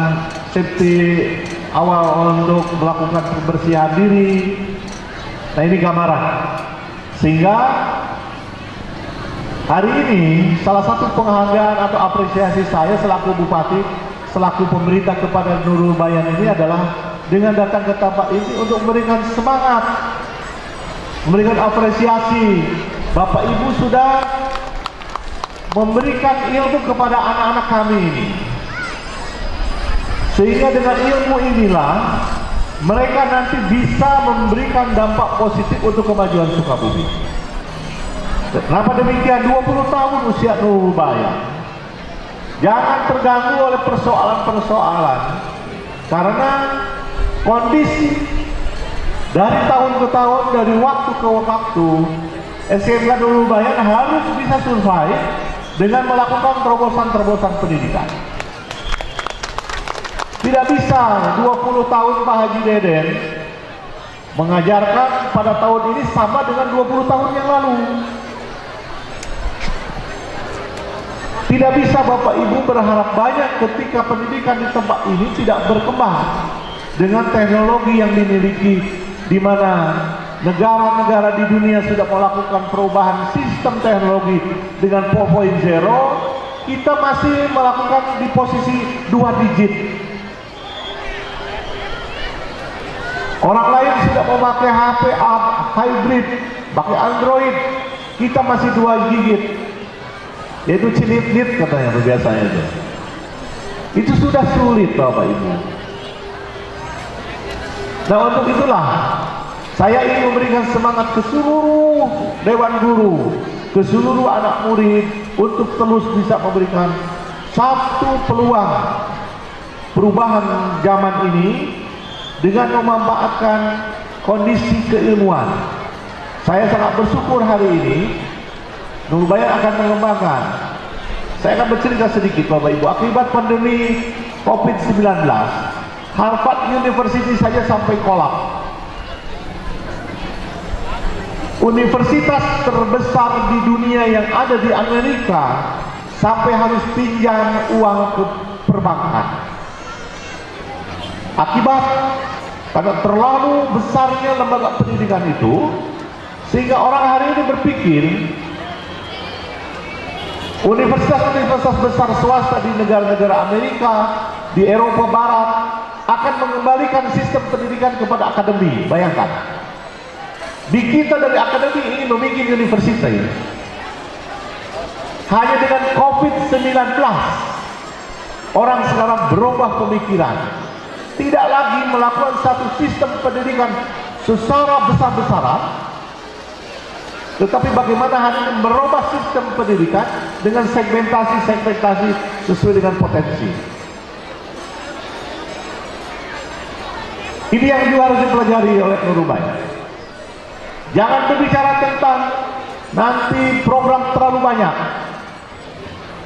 safety awal untuk melakukan pembersihan diri. Nah, ini gambaran. Sehingga hari ini salah satu penghargaan atau apresiasi saya selaku Bupati, selaku pemerintah kepada Nurul Bayan ini adalah dengan datang ke tempat ini untuk memberikan semangat, memberikan apresiasi. Bapak Ibu sudah memberikan ilmu kepada anak-anak kami ini, sehingga dengan ilmu inilah mereka nanti bisa memberikan dampak positif untuk kemajuan Sukabumi. Kenapa demikian? 20 tahun usia Nurul Bayan. Jangan terganggu oleh persoalan-persoalan, karena kondisi dari tahun ke tahun, dari waktu ke waktu, SMK Nurul Bayan harus bisa survive dengan melakukan terobosan-terobosan pendidikan. Tidak bisa 20 tahun Pak Haji Deden mengajarkan pada tahun ini sama dengan 20 tahun yang lalu. Tidak bisa Bapak Ibu berharap banyak ketika pendidikan di tempat ini tidak berkembang dengan teknologi yang dimiliki, di mana negara-negara di dunia sudah melakukan perubahan sistem teknologi dengan 4.0, kita masih melakukan di posisi 2 digit. Orang lain sudah memakai HP hybrid, pakai Android, kita masih 2 digit, yaitu cilit-lit katanya biasanya itu. Itu sudah sulit Bapak Ibu. Nah, untuk itulah saya ingin memberikan semangat ke seluruh Dewan Guru, ke seluruh anak murid untuk terus bisa memberikan satu peluang perubahan zaman ini dengan memanfaatkan kondisi keilmuan. Saya sangat bersyukur hari ini Nurul Bayan akan mengembangkan. Saya akan bercerita sedikit Bapak Ibu. Akibat pandemi COVID-19, Harvard University saja sampai kolaps. Universitas terbesar di dunia yang ada di Amerika sampai harus pinjam uang ke perbankan. Akibat karena terlalu besarnya lembaga pendidikan itu, sehingga orang hari ini berpikir universitas-universitas besar swasta di negara-negara Amerika, di Eropa Barat akan mengembalikan sistem pendidikan kepada akademi. Bayangkan, di kita dari akademi ini membuat universitas ini. Hanya dengan COVID-19 orang sekarang berubah pemikiran, tidak lagi melakukan satu sistem pendidikan secara besar-besaran, tetapi bagaimana hari ini merubah sistem pendidikan dengan segmentasi sesuai dengan potensi. Ini yang juga harus dipelajari oleh Nurul Bayan. Jangan berbicara tentang nanti program terlalu banyak,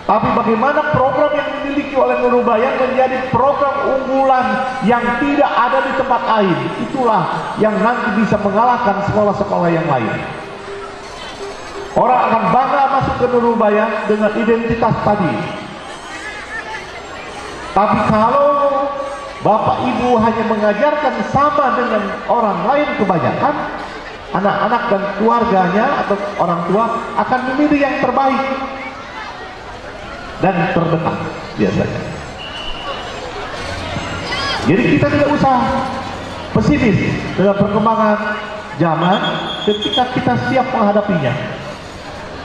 tapi bagaimana program yang dimiliki oleh Nurul Bayan menjadi program unggulan yang tidak ada di tempat lain. Itulah yang nanti bisa mengalahkan sekolah-sekolah yang lain. Orang akan bangga masuk ke Nurul Bayan dengan identitas tadi. Tapi kalau Bapak Ibu hanya mengajarkan sama dengan orang lain, kebanyakan anak-anak dan keluarganya atau orang tua akan memilih yang terbaik dan terdekat biasanya. Jadi kita tidak usah pesimis dengan perkembangan zaman ketika kita siap menghadapinya.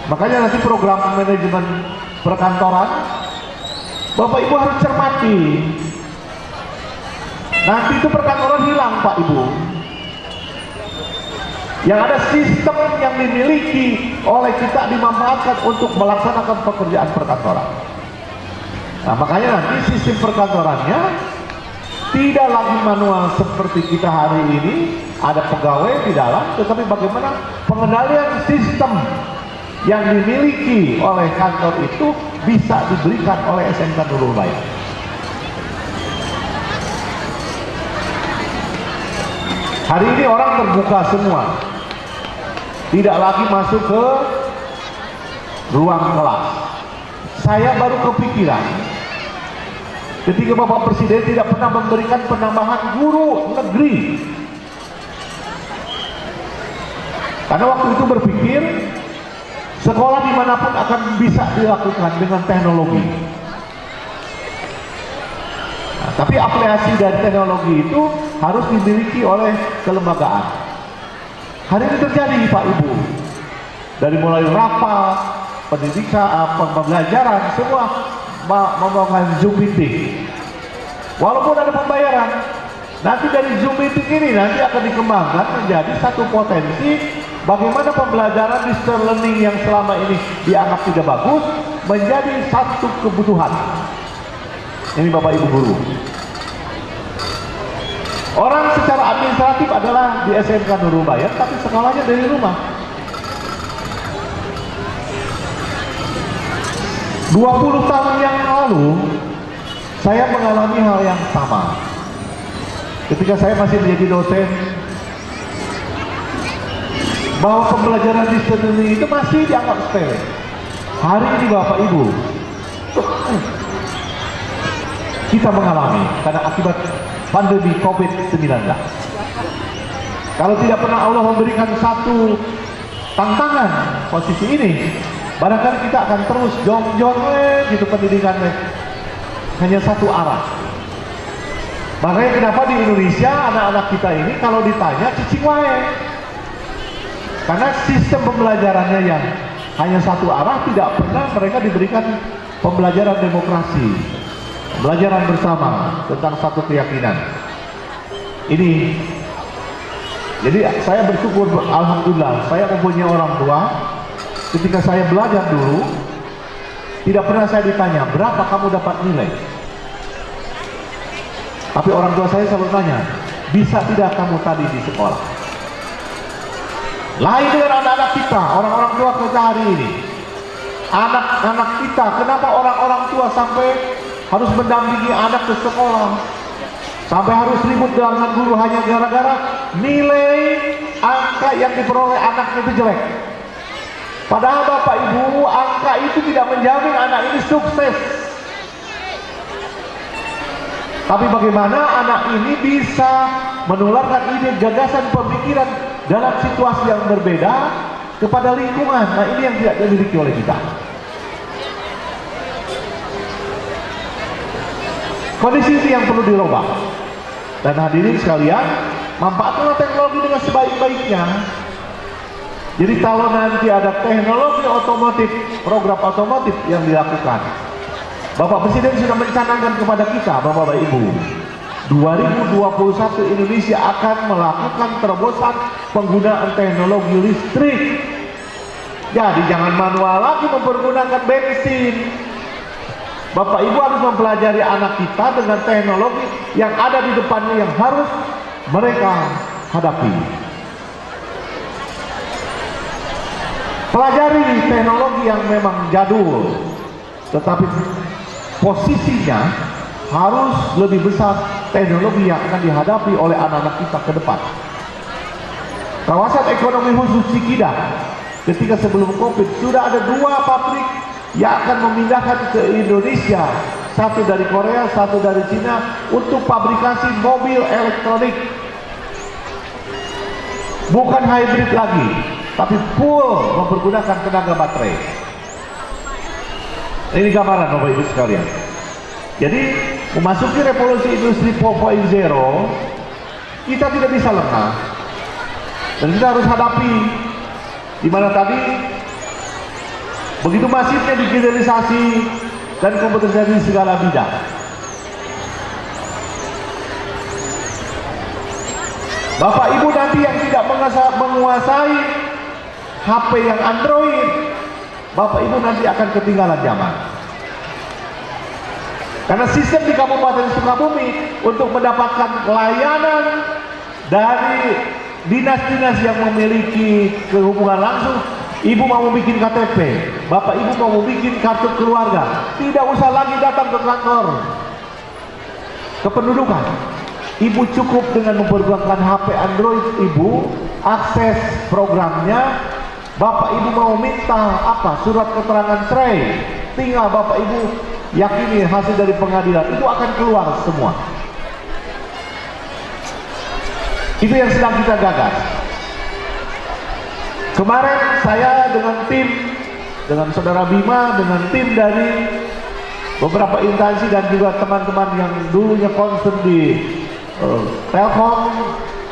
Makanya nanti program manajemen perkantoran Bapak Ibu harus cermati. Nanti itu perkantoran hilang Pak Ibu. Yang ada sistem yang dimiliki oleh kita dimanfaatkan untuk melaksanakan pekerjaan perkantoran. Nah, makanya nanti sistem perkantorannya tidak lagi manual seperti kita hari ini, ada pegawai di dalam, tetapi bagaimana pengendalian sistem yang dimiliki oleh kantor itu bisa diberikan oleh SMK Nurul Bayan. Hari ini orang terbuka semua, tidak lagi masuk ke ruang kelas. Saya baru kepikiran ketika Bapak Presiden tidak pernah memberikan penambahan guru negeri. Karena waktu itu berpikir sekolah dimanapun akan bisa dilakukan dengan teknologi. Nah, tapi aplikasi dari teknologi itu harus dimiliki oleh kelembagaan. Hari ini terjadi Pak Ibu, dari mulai rapat, pendidikan, pembelajaran, semua menggunakan Zoom meeting. Walaupun ada pembayaran, nanti dari Zoom meeting ini nanti akan dikembangkan menjadi satu potensi bagaimana pembelajaran distance learning yang selama ini dianggap tidak bagus menjadi satu kebutuhan. Ini Bapak Ibu guru. Orang secara administratif adalah di SMK Nurul Bayan, tapi sekolahnya dari rumah. 20 tahun yang lalu saya mengalami hal yang sama. Ketika saya masih menjadi dosen, bahwa pembelajaran distance learning itu masih dianggap sepele. Hari ini Bapak Ibu, kita mengalami karena akibat pandemi COVID-19. Kalau tidak pernah Allah memberikan satu tantangan posisi ini, barangkali kita akan terus jong-jong gitu pendidikannya hanya satu arah. Makanya kenapa di Indonesia anak-anak kita ini kalau ditanya cicing wae. Karena sistem pembelajarannya yang hanya satu arah, tidak pernah mereka diberikan pembelajaran demokrasi, pembelajaran bersama tentang satu keyakinan. Ini, jadi saya bersyukur, alhamdulillah, saya mempunyai orang tua. Ketika saya belajar dulu, tidak pernah saya ditanya berapa kamu dapat nilai. Tapi orang tua saya selalu tanya, bisa tidak kamu tadi di sekolah? Lain dengan anak-anak kita, orang-orang tua kita hari ini. Anak-anak kita, kenapa orang-orang tua sampai harus mendampingi anak ke sekolah? Sampai harus ribut dengan guru hanya gara-gara nilai angka yang diperoleh anaknya itu jelek. Padahal Bapak Ibu, angka itu tidak menjamin anak ini sukses. Tapi bagaimana anak ini bisa menularkan ide, gagasan, pemikiran dalam situasi yang berbeda kepada lingkungan. Nah, ini yang tidak dimiliki oleh kita. Kondisi ini yang perlu dirubah. Dan hadirin sekalian, manfaatkan teknologi dengan sebaik-baiknya. Jadi kalau nanti ada teknologi otomotif, program otomotif yang dilakukan, Bapak Presiden sudah mencanangkan kepada kita, Bapak Ibu, 2021 Indonesia akan melakukan terobosan penggunaan teknologi listrik. Jadi jangan manual lagi mempergunakan bensin. Bapak Ibu harus mempelajari anak kita dengan teknologi yang ada di depannya yang harus mereka hadapi. Pelajari teknologi yang memang jadul, tetapi posisinya harus lebih besar teknologi yang akan dihadapi oleh anak-anak kita ke depan. Kawasan ekonomi khusus Cikidang, ketika sebelum COVID sudah ada 2 pabrik yang akan memindahkan ke Indonesia, satu dari Korea, satu dari Cina, untuk pabrikasi mobil elektronik. Bukan hybrid lagi, tapi full mempergunakan tenaga baterai. Ini gambaran Bapak Ibu sekalian. Jadi memasuki revolusi industri 4.0, kita tidak bisa lengah, dan kita harus hadapi di mana tadi begitu masifnya digitalisasi dan komputerisasi segala bidang. Bapak Ibu nanti yang tidak menguasai HP yang Android, Bapak Ibu nanti akan ketinggalan zaman. Karena sistem di Kabupaten Sukabumi untuk mendapatkan layanan dari dinas-dinas yang memiliki kehubungan langsung, Ibu mau bikin KTP, Bapak Ibu mau bikin kartu keluarga, tidak usah lagi datang ke kantor kependudukan. Ibu cukup dengan mempergunakan HP Android ibu, akses programnya. Bapak ibu mau minta apa? Surat keterangan cerai. Tinggal bapak ibu yakini hasil dari pengadilan, itu akan keluar semua. Itu yang sedang kita gagas. Kemarin saya dengan tim, dengan saudara Bima, dengan tim dari beberapa instansi dan juga teman-teman yang dulunya concern di Telkom,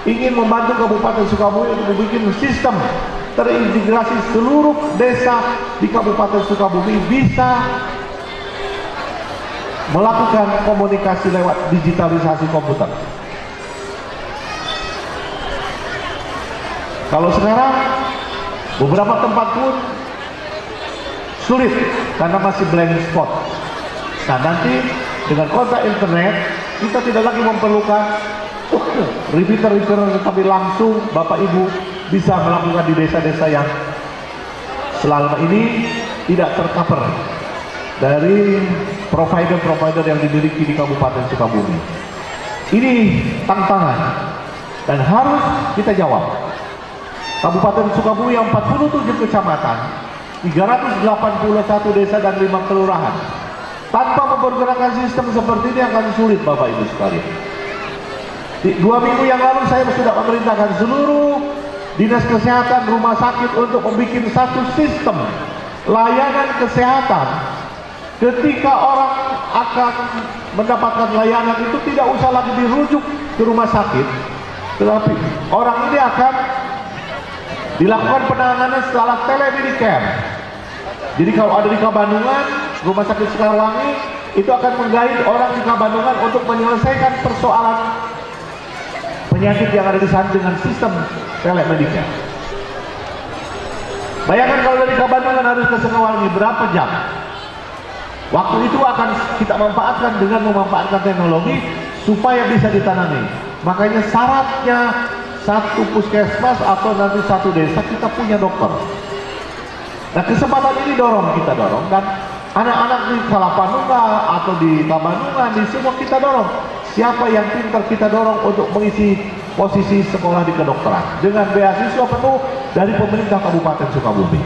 ingin membantu Kabupaten Sukabumi untuk membuat sistem terintegrasi seluruh desa di Kabupaten Sukabumi bisa melakukan komunikasi lewat digitalisasi komputer. Kalau sekarang beberapa tempat pun sulit karena masih blank spot. Nah, nanti dengan kontak internet kita tidak lagi memerlukan repeater, tapi langsung Bapak Ibu bisa melakukan di desa-desa yang selama ini tidak tercover dari provider-provider yang dimiliki di Kabupaten Sukabumi. Ini tantangan dan harus kita jawab. Kabupaten Sukabumi yang 47 kecamatan, 381 desa dan 5 kelurahan. Tanpa mempergunakan sistem seperti ini akan sulit Bapak Ibu sekalian. 2 minggu yang lalu saya sudah memerintahkan seluruh dinas kesehatan, rumah sakit untuk membuat satu sistem layanan kesehatan. Ketika orang akan mendapatkan layanan itu tidak usah lagi dirujuk ke rumah sakit, tetapi orang ini akan dilakukan penanganan secara telemedicare. Jadi kalau ada di Kabandungan, Rumah Sakit Sekarwangi itu akan menggait orang di Kabandungan untuk menyelesaikan persoalan penyakit yang ada di sana dengan sistem telemedicare. Bayangkan kalau dari Kabandungan harus ke Sekarwangi berapa jam? Waktu itu akan kita manfaatkan dengan memanfaatkan teknologi supaya bisa ditangani. Makanya syaratnya satu puskesmas atau nanti satu desa kita punya dokter. Nah, kesempatan ini kita dorong dan anak-anak di Kalapanungga atau di Kabandungan di semua kita dorong. Siapa yang pintar kita dorong untuk mengisi posisi sekolah di kedokteran dengan beasiswa penuh dari pemerintah Kabupaten Sukabumi.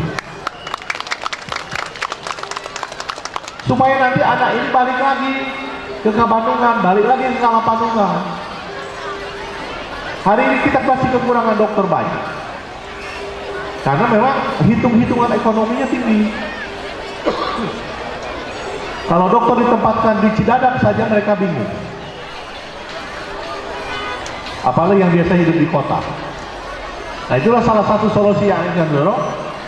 Supaya nanti anak ini balik lagi ke Kabandungan, balik lagi ke Kalapanungga. Hari ini kita masih kekurangan dokter banyak. Karena memang hitung-hitungan ekonominya tinggi. Kalau dokter ditempatkan di Cidadap saja mereka bingung. Apalagi yang biasa hidup di kota. Nah, itulah salah satu solusi yang akan dorong.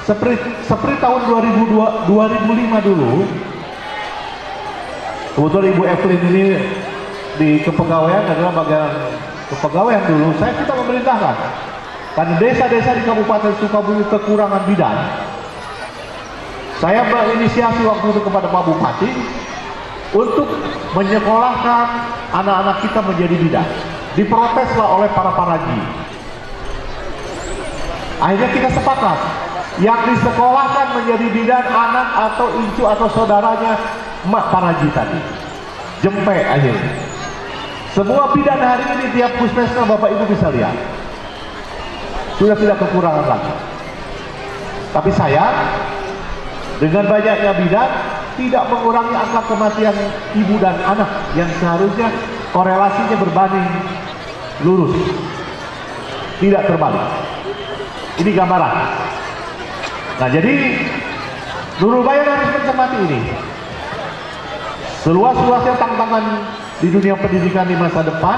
Seperti tahun 2005 dulu, kebetulan Ibu Evelyn ini di kepegawaian adalah bagian kepegawaian dulu. Kita memerintahkan karena desa-desa di Kabupaten Sukabumi kekurangan bidan. Saya berinisiasi waktu itu kepada Pak Bupati untuk menyekolahkan anak-anak kita menjadi bidan. Diproteslah oleh para paraji. Akhirnya kita sepakat yang disekolahkan menjadi bidan anak atau incu atau saudaranya mak paraji tadi. Jempe akhirnya. Semua bidan hari ini tiap puskesmas Bapak Ibu bisa lihat. Sudah tidak kekurangan lagi. Tapi saya dengan banyaknya bidan tidak mengurangi angka kematian ibu dan anak yang seharusnya korelasinya berbanding lurus, tidak terbalik. Ini gambaran. Nah, jadi Nurul Bayan harus mencermati ini. Seluas-luasnya tantangan di dunia pendidikan di masa depan,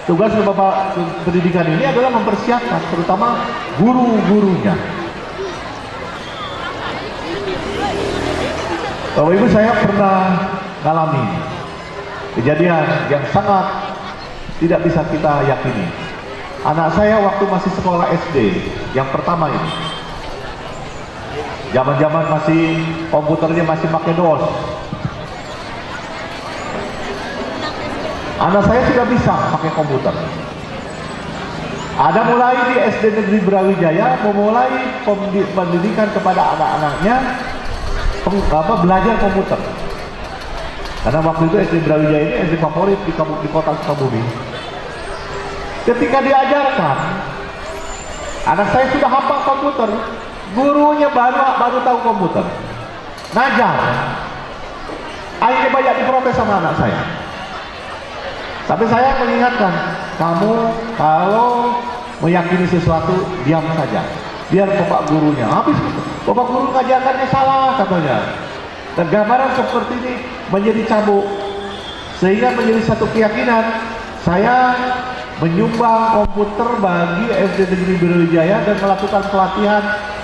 tugas Bapak pendidikan ini adalah mempersiapkan terutama guru-gurunya. Bapak Ibu, saya pernah mengalami kejadian yang sangat tidak bisa kita yakini. Anak saya waktu masih sekolah SD yang pertama ini, zaman-zaman masih komputernya masih pakai DOS. Anak saya sudah bisa pakai komputer. Ada mulai di SD Negeri Brawijaya memulai pendidikan kepada anak-anaknya belajar komputer. Karena waktu itu SD Brawijaya ini SD favorit di kota Sukabumi. Ketika diajarkan, anak saya sudah hafal komputer, gurunya baru tahu komputer, ngajar. Akhirnya banyak diprotes sama anak saya. Tapi saya mengingatkan, kamu kalau meyakini sesuatu, diam saja. Biar bapak gurunya. Habis bapak guru ngajarkannya salah katanya. Dan gambaran seperti ini menjadi cabuk. Sehingga menjadi satu keyakinan, saya menyumbang komputer bagi SD Negeri Brawijaya dan melakukan pelatihan.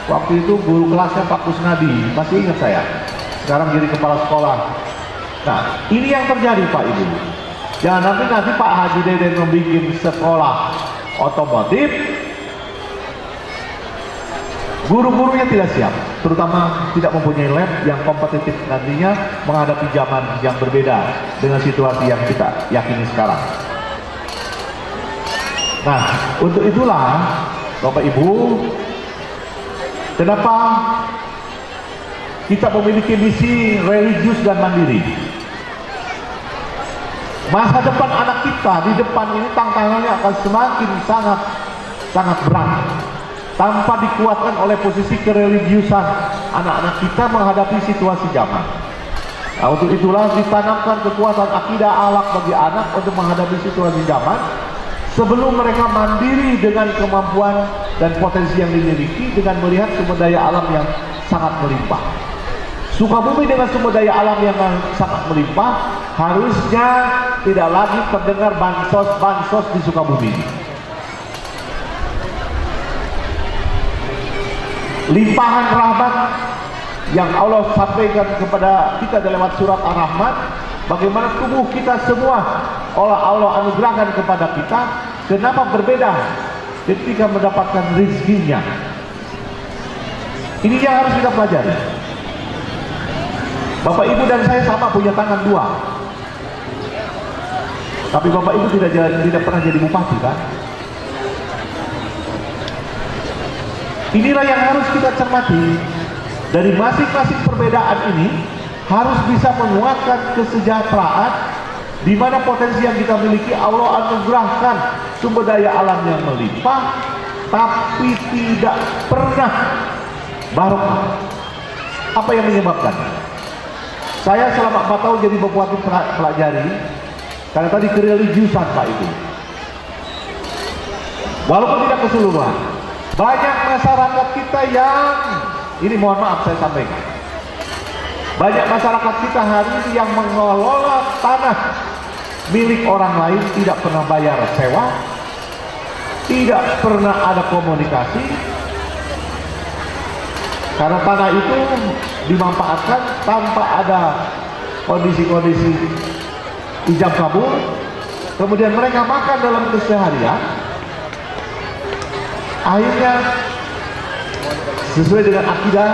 Waktu itu guru kelasnya Pak Kusnadi, masih ingat saya. Sekarang jadi kepala sekolah. Nah, ini yang terjadi Pak Ibu. Jangan nanti Pak Haji Deden membuat sekolah otomotif, guru-gurunya tidak siap, terutama tidak mempunyai lab yang kompetitif nantinya menghadapi zaman yang berbeda dengan situasi yang kita yakini sekarang. Nah, untuk itulah Bapak Ibu, kenapa kita memiliki misi religius dan mandiri. Masa depan anak kita di depan ini tantangannya akan semakin sangat berat tanpa dikuatkan oleh posisi kereligiusan anak-anak kita menghadapi situasi zaman. Nah, untuk itulah ditanamkan kekuatan akidah akhlak bagi anak untuk menghadapi situasi zaman sebelum mereka mandiri dengan kemampuan dan potensi yang dimiliki dengan melihat sumber daya alam yang sangat melimpah. Sukabumi dengan sumber daya alam yang sangat melimpah, harusnya tidak lagi terdengar bansos di Sukabumi. Limpahan rahmat yang Allah sampaikan kepada kita lewat surat Ar-Rahman, bagaimana tubuh kita semua Allah anugerahkan kepada kita. Kenapa berbeda ketika mendapatkan rezekinya? Ini yang harus kita pelajari. Bapak Ibu dan saya sama punya tangan dua, tapi Bapak Ibu tidak pernah jadi bupati kan? Inilah yang harus kita cermati. Dari masing-masing perbedaan ini harus bisa menguatkan kesejahteraan, di mana potensi yang kita miliki Allah anugerahkan sumber daya alam yang melimpah, tapi tidak pernah barokah. Apa yang menyebabkan? Saya selama 4 tahun jadi bupati pelajari, karena tadi kereligiusan Pak Ibu. Walaupun tidak keseluruhan, banyak masyarakat kita yang, ini mohon maaf saya sampaikan, banyak masyarakat kita hari ini yang mengelola tanah milik orang lain, tidak pernah bayar sewa, tidak pernah ada komunikasi, karena tanah itu dimanfaatkan tanpa ada kondisi-kondisi ijab kabul. Kemudian mereka makan dalam keseharian, akhirnya sesuai dengan akidah,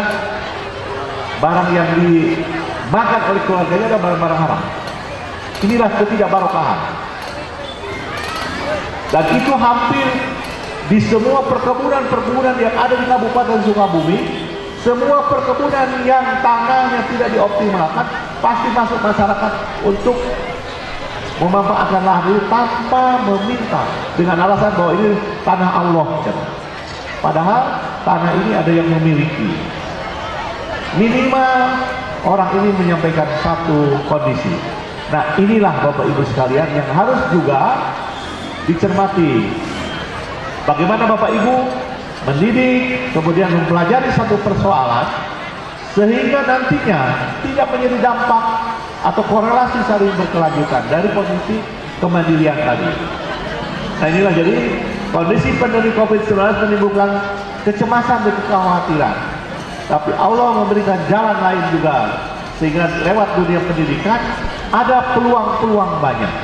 barang yang dimakan oleh keluarganya adalah barang-barang haram. Inilah ketidakbarokahan. Dan itu hampir di semua perkebunan yang ada di Kabupaten Sukabumi. Semua perkebunan yang tanahnya tidak dioptimalkan pasti masuk masyarakat untuk memanfaatkan lahan itu tanpa meminta, dengan alasan bahwa ini tanah Allah. Padahal tanah ini ada yang memiliki. Minimal orang ini menyampaikan satu kondisi. Nah, inilah Bapak Ibu sekalian yang harus juga dicermati. Bagaimana Bapak Ibu mendidik, kemudian mempelajari satu persoalan, sehingga nantinya tidak menjadi dampak atau korelasi saling berkelanjutan dari posisi kemandirian tadi. Nah, inilah jadi kondisi pandemi COVID-19 menimbulkan kecemasan dan kekhawatiran. Tapi Allah memberikan jalan lain juga, sehingga lewat dunia pendidikan ada peluang-peluang banyak.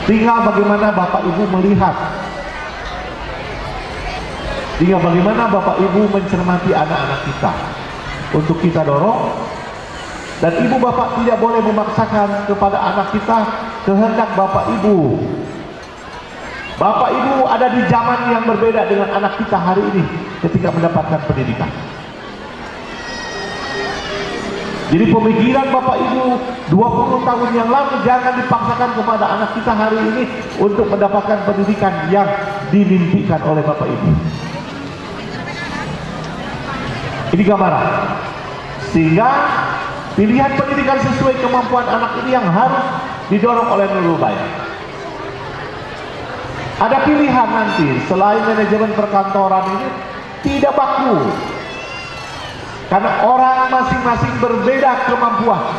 Tinggal bagaimana Bapak Ibu melihat, tinggal bagaimana Bapak Ibu mencermati anak-anak kita untuk kita dorong. Dan Ibu Bapak tidak boleh memaksakan kepada anak kita kehendak Bapak Ibu. Bapak Ibu ada di zaman yang berbeda dengan anak kita hari ini ketika mendapatkan pendidikan. Jadi pemikiran Bapak Ibu 20 tahun yang lalu jangan dipaksakan kepada anak kita hari ini untuk mendapatkan pendidikan yang dimimpikan oleh Bapak Ibu. Ini gambaran. Sehingga pilihan pendidikan sesuai kemampuan anak ini yang harus didorong oleh Nurul Bayan. Ada pilihan nanti selain manajemen perkantoran ini tidak baku. Karena orang masing-masing berbeda kemampuan.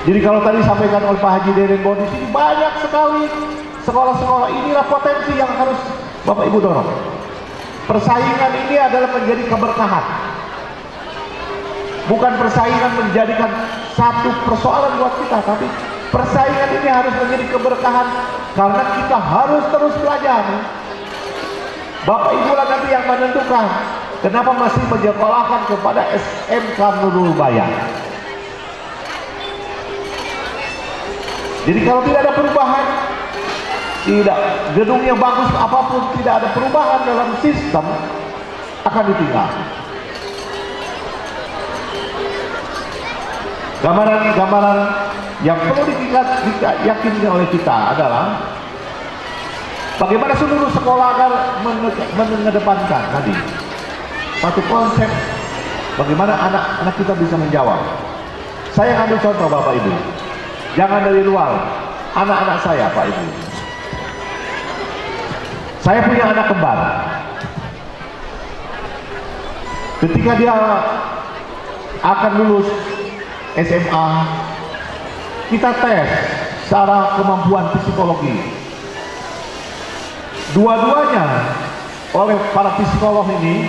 Jadi kalau tadi sampaikan oleh Pak Haji Derengo di sini banyak sekali sekolah-sekolah, inilah potensi yang harus Bapak Ibu dorong. Persaingan ini adalah menjadi keberkahan. Bukan persaingan menjadikan satu persoalan buat kita, tapi persaingan ini harus menjadi keberkahan karena kita harus terus belajar. Bapak Ibu lah nanti yang menentukan kenapa masih menyekolahkan kepada SMK Nurul Bayan. Jadi kalau tidak ada perubahan, tidak gedungnya bagus apapun, tidak ada perubahan dalam sistem, akan ditinggal. Gambaran-gambaran yang perlu diyakini oleh kita adalah bagaimana seluruh sekolah agar mengedepankan tadi satu konsep bagaimana anak-anak kita bisa menjawab. Saya ambil contoh Bapak Ibu, jangan dari luar, anak-anak saya Pak Ibu. Saya punya anak kembar. Ketika dia akan lulus SMA, kita tes secara kemampuan psikologi. Dua-duanya oleh para psikolog ini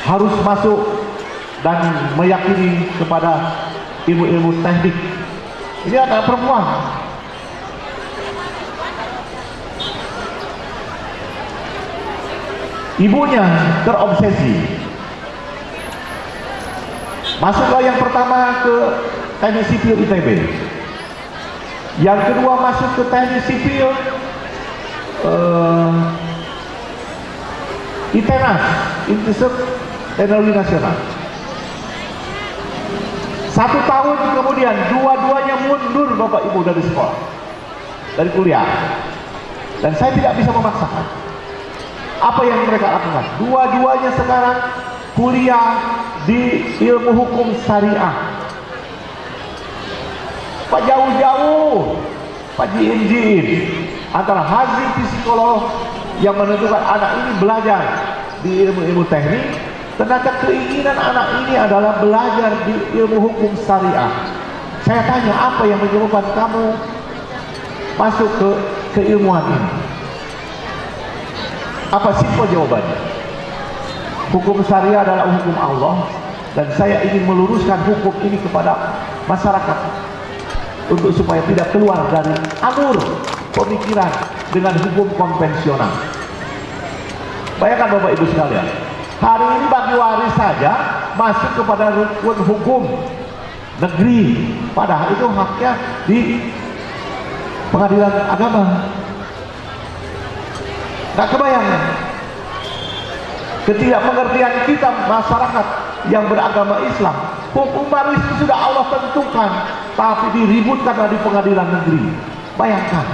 harus masuk dan meyakini kepada ilmu-ilmu teknik. Ini anak perempuan. Ibunya terobsesi. Masuklah yang pertama ke teknik sipil ITB. Yang kedua masuk ke teknik sipil ITENAS, Institut Teknologi Nasional. 1 tahun kemudian dua-duanya mundur Bapak Ibu dari sekolah, dari kuliah. Dan saya tidak bisa memaksakan. Apa yang mereka lakukan? Dua-duanya sekarang kuliah di ilmu hukum syariah. Pak jauh-jauh, Pak jiin-jiin antara hasil psikolog yang menentukan anak ini belajar di ilmu-ilmu teknik, ternyata keinginan anak ini adalah belajar di ilmu hukum syariah. Saya tanya, apa yang menyebabkan kamu masuk ke keilmuan ini? Apa simpel jawabannya? Hukum syariah adalah hukum Allah, dan saya ingin meluruskan hukum ini kepada masyarakat untuk supaya tidak keluar dari alur pemikiran dengan hukum konvensional. Bayangkan Bapak Ibu sekalian, hari ini bagi waris saja masuk kepada rukun hukum negeri, padahal itu haknya di pengadilan agama. Nggak kebayang ketidakpengertian kita masyarakat yang beragama Islam. Hukum waris itu sudah Allah tentukan, tapi diributkan di pengadilan negeri. Bayangkan,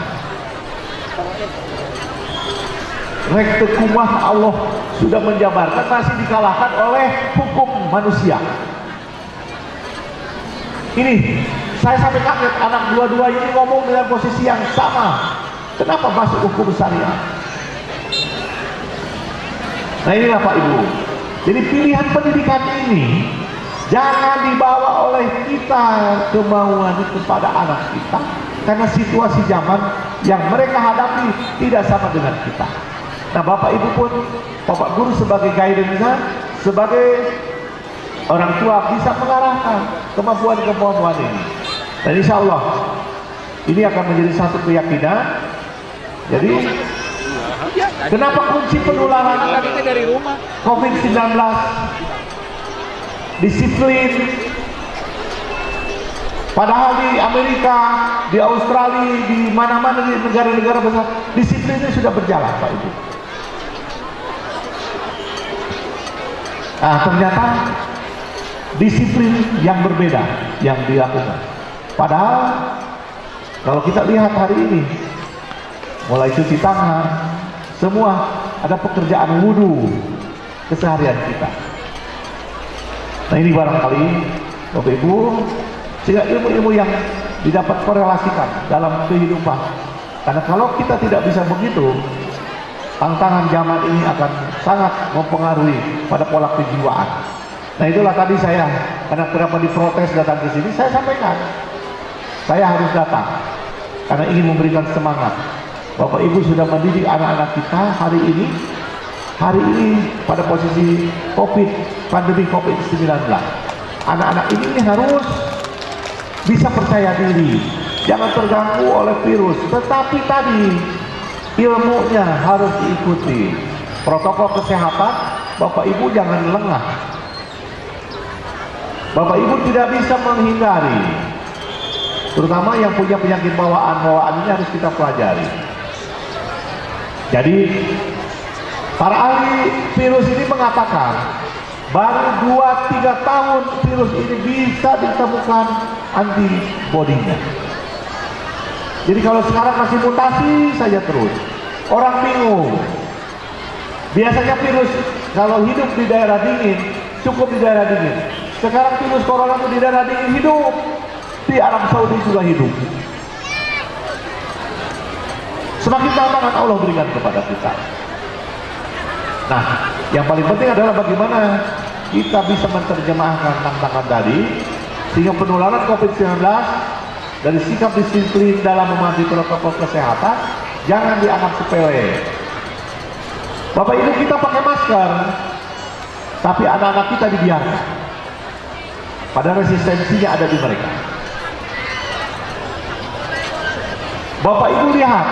rekte kumah Allah sudah menjabarkan, masih dikalahkan oleh hukum manusia. Ini saya sampai kaget, anak dua-dua ini ngomong dengan posisi yang sama. Kenapa masuk hukum syariah? Nah inilah Pak Ibu. Jadi pilihan pendidikan ini jangan dibawa oleh kita kemauan kepada anak kita, karena situasi zaman yang mereka hadapi tidak sama dengan kita. Nah Bapak Ibu pun, Bapak Guru sebagai guidance, sebagai orang tua bisa mengarahkan kemampuan-kemampuan ini. Dan insya Allah ini akan menjadi satu keyakinan. Jadi kenapa kunci penularan COVID-19 disiplin? Padahal di Amerika, di Australia, di mana-mana di negara-negara besar, disiplinnya sudah berjalan Pak Ibu. Ternyata disiplin yang berbeda yang dilakukan. Padahal kalau kita lihat hari ini, mulai cuci tangan, semua ada pekerjaan wudhu keseharian kita. Nah ini barangkali Bapak Ibu, sehingga ilmu-ilmu yang didapat korelasikan dalam kehidupan. Karena kalau kita tidak bisa begitu, tantangan zaman ini akan sangat mempengaruhi pada pola kejiwaan. Nah itulah tadi saya, karena kenapa diprotes datang ke sini, saya sampaikan. Saya harus datang, karena ingin memberikan semangat. Bapak Ibu sudah mendidik anak-anak kita hari ini pada posisi pandemi COVID-19. Anak-anak ini harus bisa percaya diri, jangan terganggu oleh virus, tetapi tadi ilmunya harus diikuti. Protokol kesehatan, Bapak Ibu jangan lengah. Bapak Ibu tidak bisa menghindari, terutama yang punya penyakit bawaan ini harus kita pelajari. Jadi para ahli virus ini mengatakan baru 2-3 tahun virus ini bisa ditemukan antibodinya. Jadi kalau sekarang masih mutasi saja terus, orang bingung. Biasanya virus kalau hidup di daerah dingin, cukup di daerah dingin. Sekarang virus corona itu di daerah dingin hidup, di Arab Saudi juga hidup. Semakin tantangan Allah berikan kepada kita. Nah, yang paling penting adalah bagaimana kita bisa menerjemahkan tantangan tadi, sehingga penularan COVID-19 dari sikap disiplin dalam mematuhi protokol kesehatan jangan dianggap sepele. Bapak Ibu, kita pakai masker, tapi anak-anak kita dibiarkan. Padahal resistensinya ada di mereka. Bapak Ibu lihat,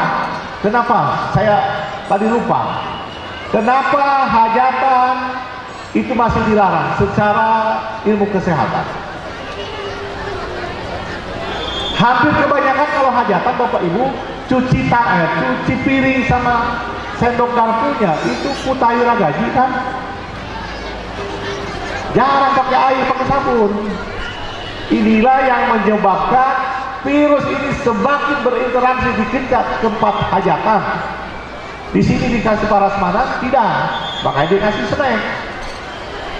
kenapa saya tadi lupa. Kenapa hajatan itu masih dilarang secara ilmu kesehatan? Hampir kebanyakan kalau hajatan Bapak Ibu cuci piring sama sendok garpunya itu putaira gaji kan? Jarang pakai air, pakai sabun. Inilah yang menyebabkan virus ini semakin berinteraksi di tingkat tempat hajatan. Di sini dikasih prasmanan, tidak, makanya dikasih snack.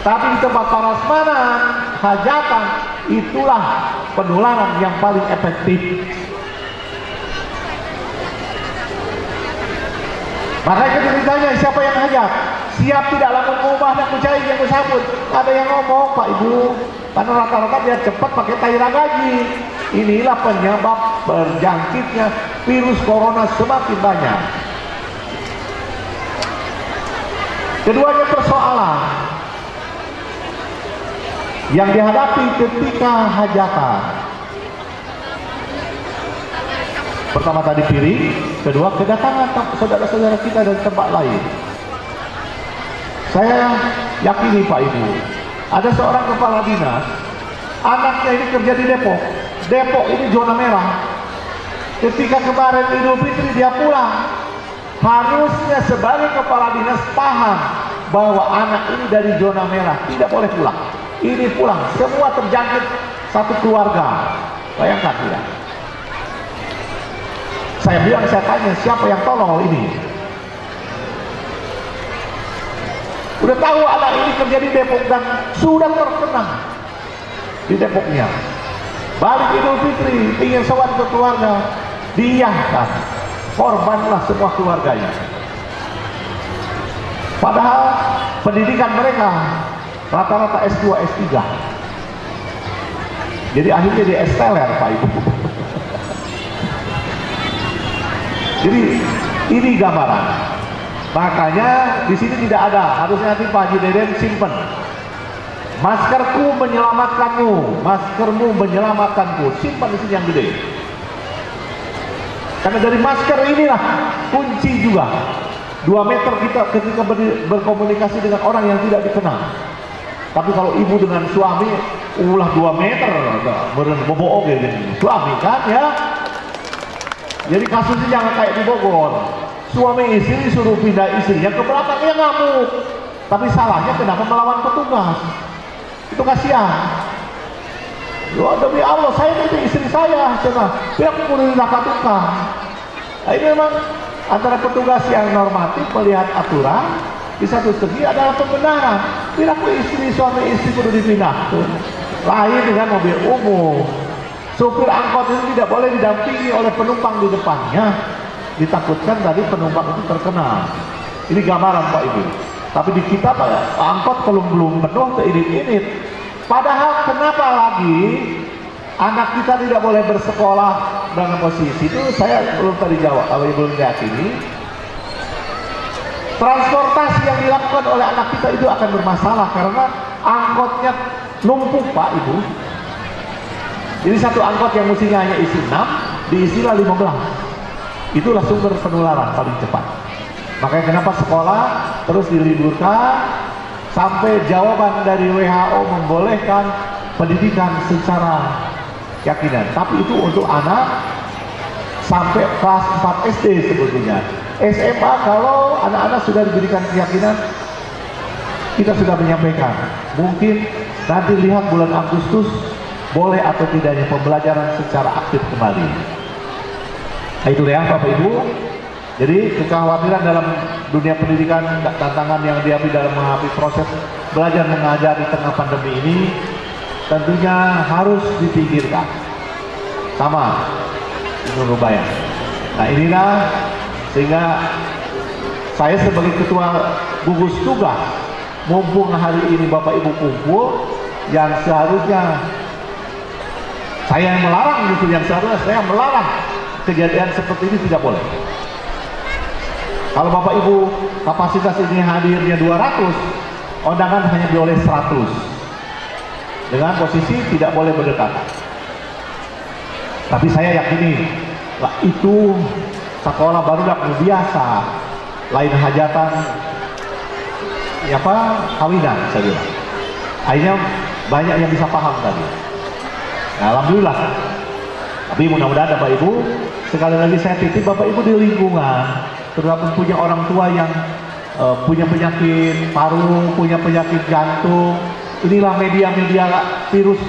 Tapi di tempat prasmanan, hajatan, itulah penularan yang paling efektif. Makanya ceritanya siapa yang hajat? Siap tidak lamun mengubah dan mencari yang bersambut. Ada yang ngomong, Pak Ibu, karena rata-rata biar cepat pakai taira gaji. Inilah penyebab berjangkitnya virus corona semakin banyak. Keduanya persoalan yang dihadapi ketika hajatan. Pertama tadi piring, kedua kedatangan saudara-saudara kita dari tempat lain. Saya yakini Pak Ibu, ada seorang kepala dinas, anaknya ini kerja di Depok. Depok ini zona merah. Ketika kemarin Idul Fitri dia pulang, harusnya sebagai kepala dinas paham bahwa anak ini dari zona merah, tidak boleh pulang. Ini pulang, semua terjangkit satu keluarga. Bayangkan tidak? Saya bilang, saya tanya siapa yang tolong ini? Udah tahu anak ini kerja di Depok dan sudah terkena di Depoknya. Balik Idul Fitri, ingin sowan ke keluarga, diiyahkan, korbanlah semua keluarganya. Padahal pendidikan mereka rata-rata S2, S3. Jadi akhirnya di esteller Pak Ibu. Jadi ini gambaran. Makanya di sini tidak ada. Harusnya nanti Pak Haji Deden simpen. Maskerku menyelamatkanmu, maskermu menyelamatkanku. Simpan di sini yang gede. Karena dari masker inilah kunci juga. 2 meter kita ketika berkomunikasi dengan orang yang tidak dikenal. Tapi kalau ibu dengan suami, ulah 2 meter, boboong ya suami kan ya. Jadi kasusnya jangan kayak di Bogor. Suami istri suruh pindah istrinya ke belakang, dia ngamuk. Tapi salahnya kenapa melawan petugas? Itu kasihan. Ya demi Allah, saya itu istri saya, biar aku kudu tukang. Nah, ini memang antara petugas yang normatif melihat aturan, di satu segi adalah pembenaran. Biar aku suami istri kudu dipindah. Lain dengan mobil umum. Supir angkot itu tidak boleh didampingi oleh penumpang di depannya. Ditakutkan tadi penumpang itu terkenal. Ini gambaran Pak Ibu. Tapi di kita Pak, angkot belum penuh seirit-irit. Padahal kenapa lagi anak kita tidak boleh bersekolah dengan posisi itu saya belum tadi jawab. Kalau Ibu meyakini transportasi yang dilakukan oleh anak kita itu akan bermasalah karena angkotnya numpuk Pak Ibu. Jadi satu angkot yang mestinya hanya isi 6 diisilah 15. Itulah sumber penularan paling cepat. Makanya kenapa sekolah terus diliburkan sampai jawaban dari WHO membolehkan pendidikan secara keyakinan. Tapi itu untuk anak sampai kelas 4 SD sebetulnya. SMA kalau anak-anak sudah diberikan keyakinan, kita sudah menyampaikan. Mungkin nanti lihat bulan Agustus boleh atau tidaknya pembelajaran secara aktif kembali. Nah, itu ya Bapak Ibu. Jadi kekhawatiran dalam dunia pendidikan, tantangan yang dihadapi dalam menghadapi proses belajar mengajar di tengah pandemi ini tentunya harus dipikirkan. Sama Nurul Bayan. Nah inilah sehingga saya sebagai ketua gugus tugas, mumpung hari ini Bapak Ibu kumpul, yang seharusnya saya yang melarang, justru yang seharusnya saya melarang kejadian seperti ini tidak boleh. Kalau Bapak Ibu kapasitas ini hadirnya 200, undangan hanya boleh 100. Dengan posisi tidak boleh berdekatan. Tapi saya yakini lah itu sekolah baru biasa, lain hajatan, ya apa kawinan saya bilang. Akhirnya banyak yang bisa paham tadi. Nah, alhamdulillah. Tapi mudah-mudahan Bapak Ibu, sekali lagi saya titip Bapak Ibu di lingkungan, terutama punya orang tua yang punya penyakit paru, punya penyakit jantung. Inilah media-media virus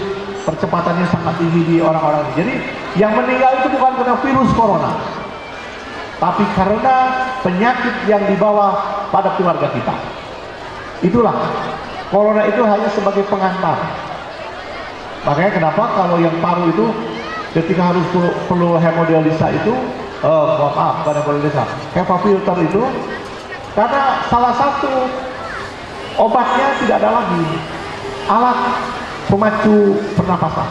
percepatannya sangat tinggi di orang-orang ini. Jadi yang meninggal itu bukan karena virus corona, tapi karena penyakit yang dibawa pada keluarga kita. Itulah corona itu hanya sebagai pengantar. Makanya kenapa kalau yang paru itu ketika harus perlu hemodialisa itu, maaf bukan hemodialisa, HEPA filter itu, karena salah satu obatnya tidak ada lagi, alat pemacu pernapasan.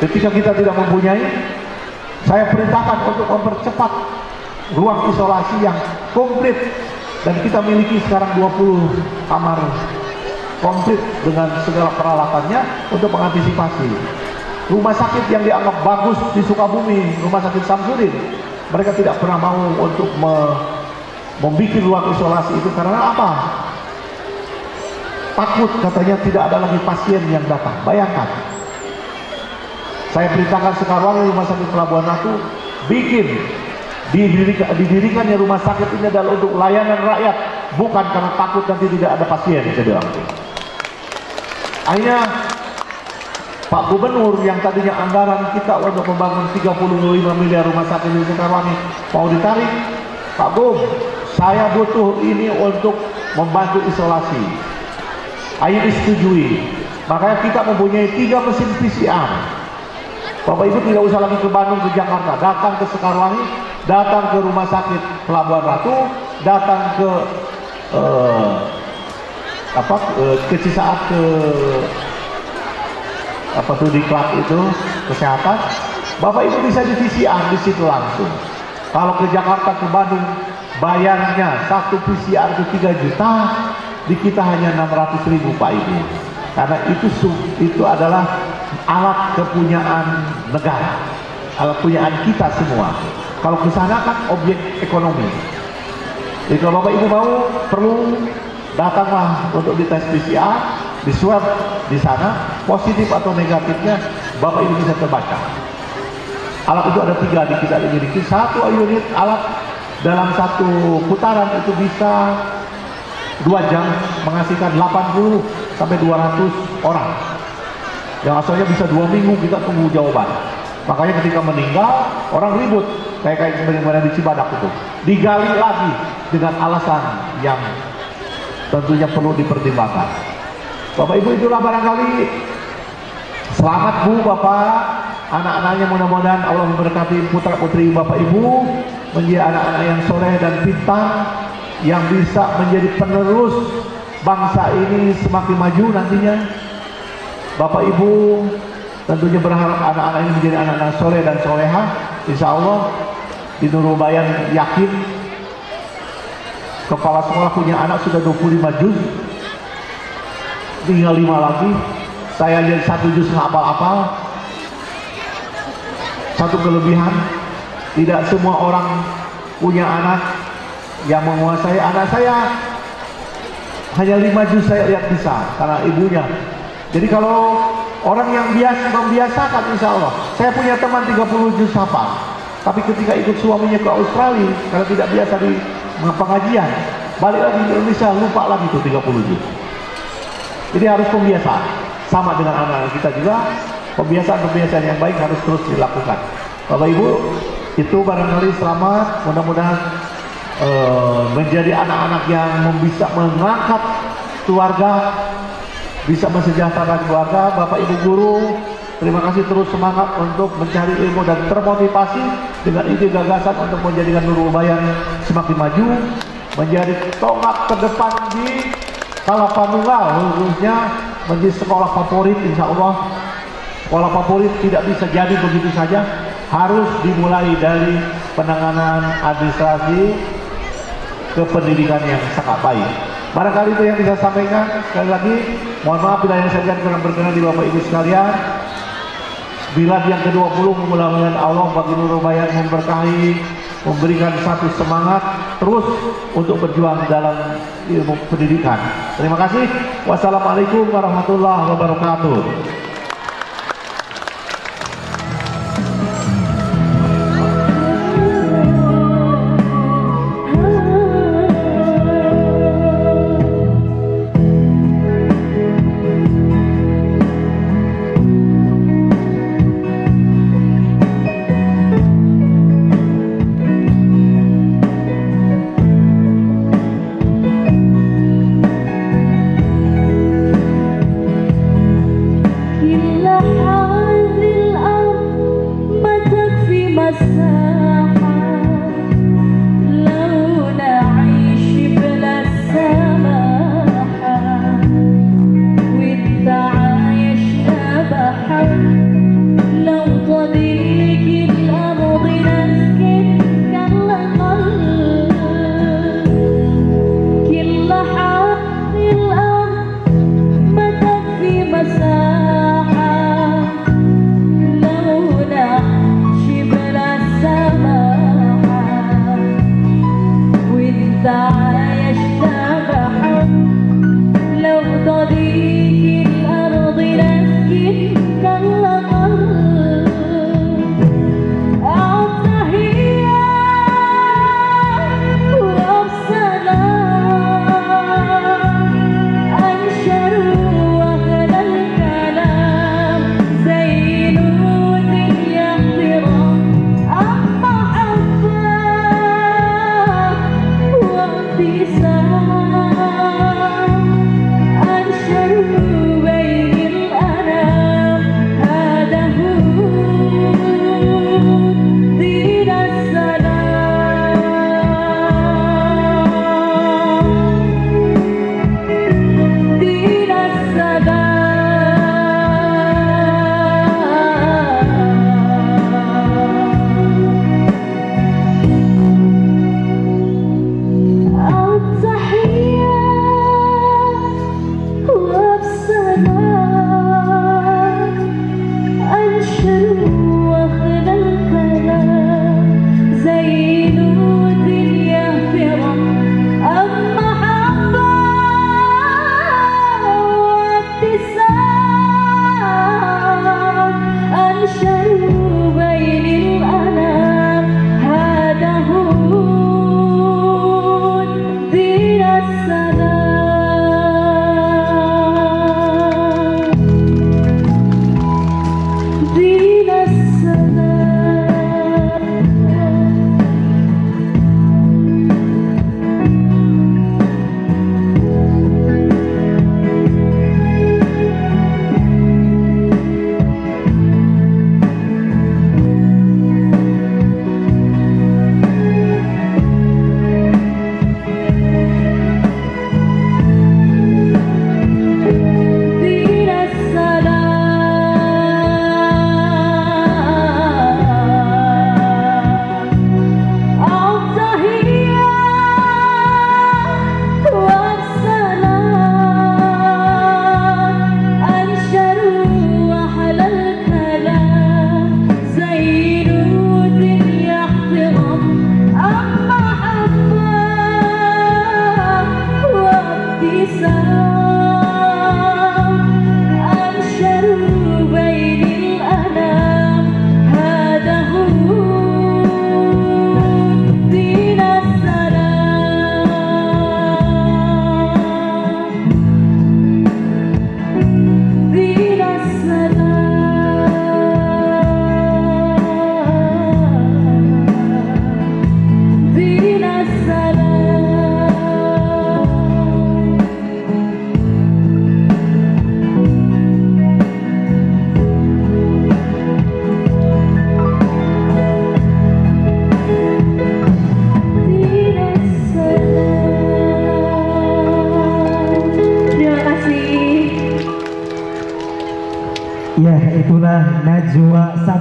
Ketika kita tidak mempunyai, saya perintahkan untuk mempercepat ruang isolasi yang komplit, dan kita miliki sekarang 20 kamar komplit dengan segala peralatannya untuk mengantisipasi. Rumah sakit yang dianggap bagus di Sukabumi, Rumah Sakit Samsudin, mereka tidak pernah mau untuk membuat ruang isolasi itu karena apa? Takut katanya tidak ada lagi pasien yang datang. Bayangkan, saya perintahkan sekarang Rumah Sakit Pelabuhan Ratu didirikannya rumah sakit ini adalah untuk layanan rakyat, bukan karena takut nanti tidak ada pasien. Saya bilang. Akhirnya Pak Gubernur yang tadinya anggaran kita untuk membangun 35 miliar rumah sakit di Sekarwangi mau ditarik. Pak Gub, saya butuh ini untuk membantu isolasi. Ayo disetujui. Makanya kita mempunyai 3 mesin PCR. Bapak Ibu tidak usah lagi ke Bandung, ke Jakarta, datang ke Sekarwangi, datang ke Rumah Sakit Pelabuhan Ratu, datang ke Cisaat, ke apa tuh di klub itu kesehatan. Bapak Ibu bisa di PCR di situ langsung. Kalau ke Jakarta, ke Bandung, bayarnya satu PCR itu 3 juta, di kita hanya 600.000 Pak Ibu. Karena itu adalah alat kepunyaan negara, alat punyaan kita semua. Kalau ke sana kan objek ekonomi. Jadi kalau Bapak Ibu mau, perlu datanglah untuk dites PCR, di swab di sana, positif atau negatifnya Bapak Ibu bisa terbaca. Alat itu ada 3 di kita dimiliki. 1 unit alat dalam 1 putaran itu bisa 2 jam mengasihkan 80 sampai 200 orang. Yang asalnya bisa 2 minggu kita tunggu jawaban. Makanya ketika meninggal orang ribut kayak sebenarnya di Cibadak itu digali lagi dengan alasan yang tentunya perlu dipertimbangkan. Bapak Ibu, itulah barangkali. Selamat Bu Bapak, anak-anaknya mudah-mudahan Allah memberkati putra putri Bapak Ibu menjadi anak-anak yang soleh dan pintar yang bisa menjadi penerus bangsa ini semakin maju nantinya. Bapak Ibu tentunya berharap anak-anak ini menjadi anak-anak soleh dan soleha. Insya Allah di Nurul Bayan yakin kepala sekolah punya anak sudah 25 juz, tinggal 5 lagi. Saya lihat 1 juz hafal-hafal. Satu kelebihan, tidak semua orang punya anak yang menguasai. Anak saya hanya 5 juz saya lihat bisa karena ibunya. Jadi kalau orang yang membiasakan, insya Allah. Saya punya teman 30 juz hafal, tapi ketika ikut suaminya ke Australia karena tidak biasa di pengajian, balik lagi ke Indonesia lupa lagi tuh 30 juz. Jadi harus pembiasaan. Sama dengan anak-anak kita juga, pembiasaan-pembiasaan yang baik harus terus dilakukan. Bapak Ibu, itu barangkali selamat, mudah-mudahan menjadi anak-anak yang bisa mengangkat keluarga, bisa mensejahterakan keluarga. Bapak Ibu guru, terima kasih, terus semangat untuk mencari ilmu dan termotivasi dengan ide gagasan untuk menjadikan Nurul Bayan semakin maju, menjadi tonggak ke depan di Kalapanunggal, khususnya menjadi sekolah favorit. Insya Allah sekolah favorit tidak bisa jadi begitu saja, harus dimulai dari penanganan administrasi ke pendidikan yang sangat baik. Barangkali itu yang bisa sampaikan. Sekali lagi mohon maaf bila yang saya kurang berkenan di Bapak Ibu sekalian. Bila yang ke-20 mudah-mudahan Allah bagi Nurul Bayan memberkahi, memberikan satu semangat terus untuk berjuang dalam ilmu pendidikan. Terima kasih. Wassalamualaikum warahmatullahi wabarakatuh. outside.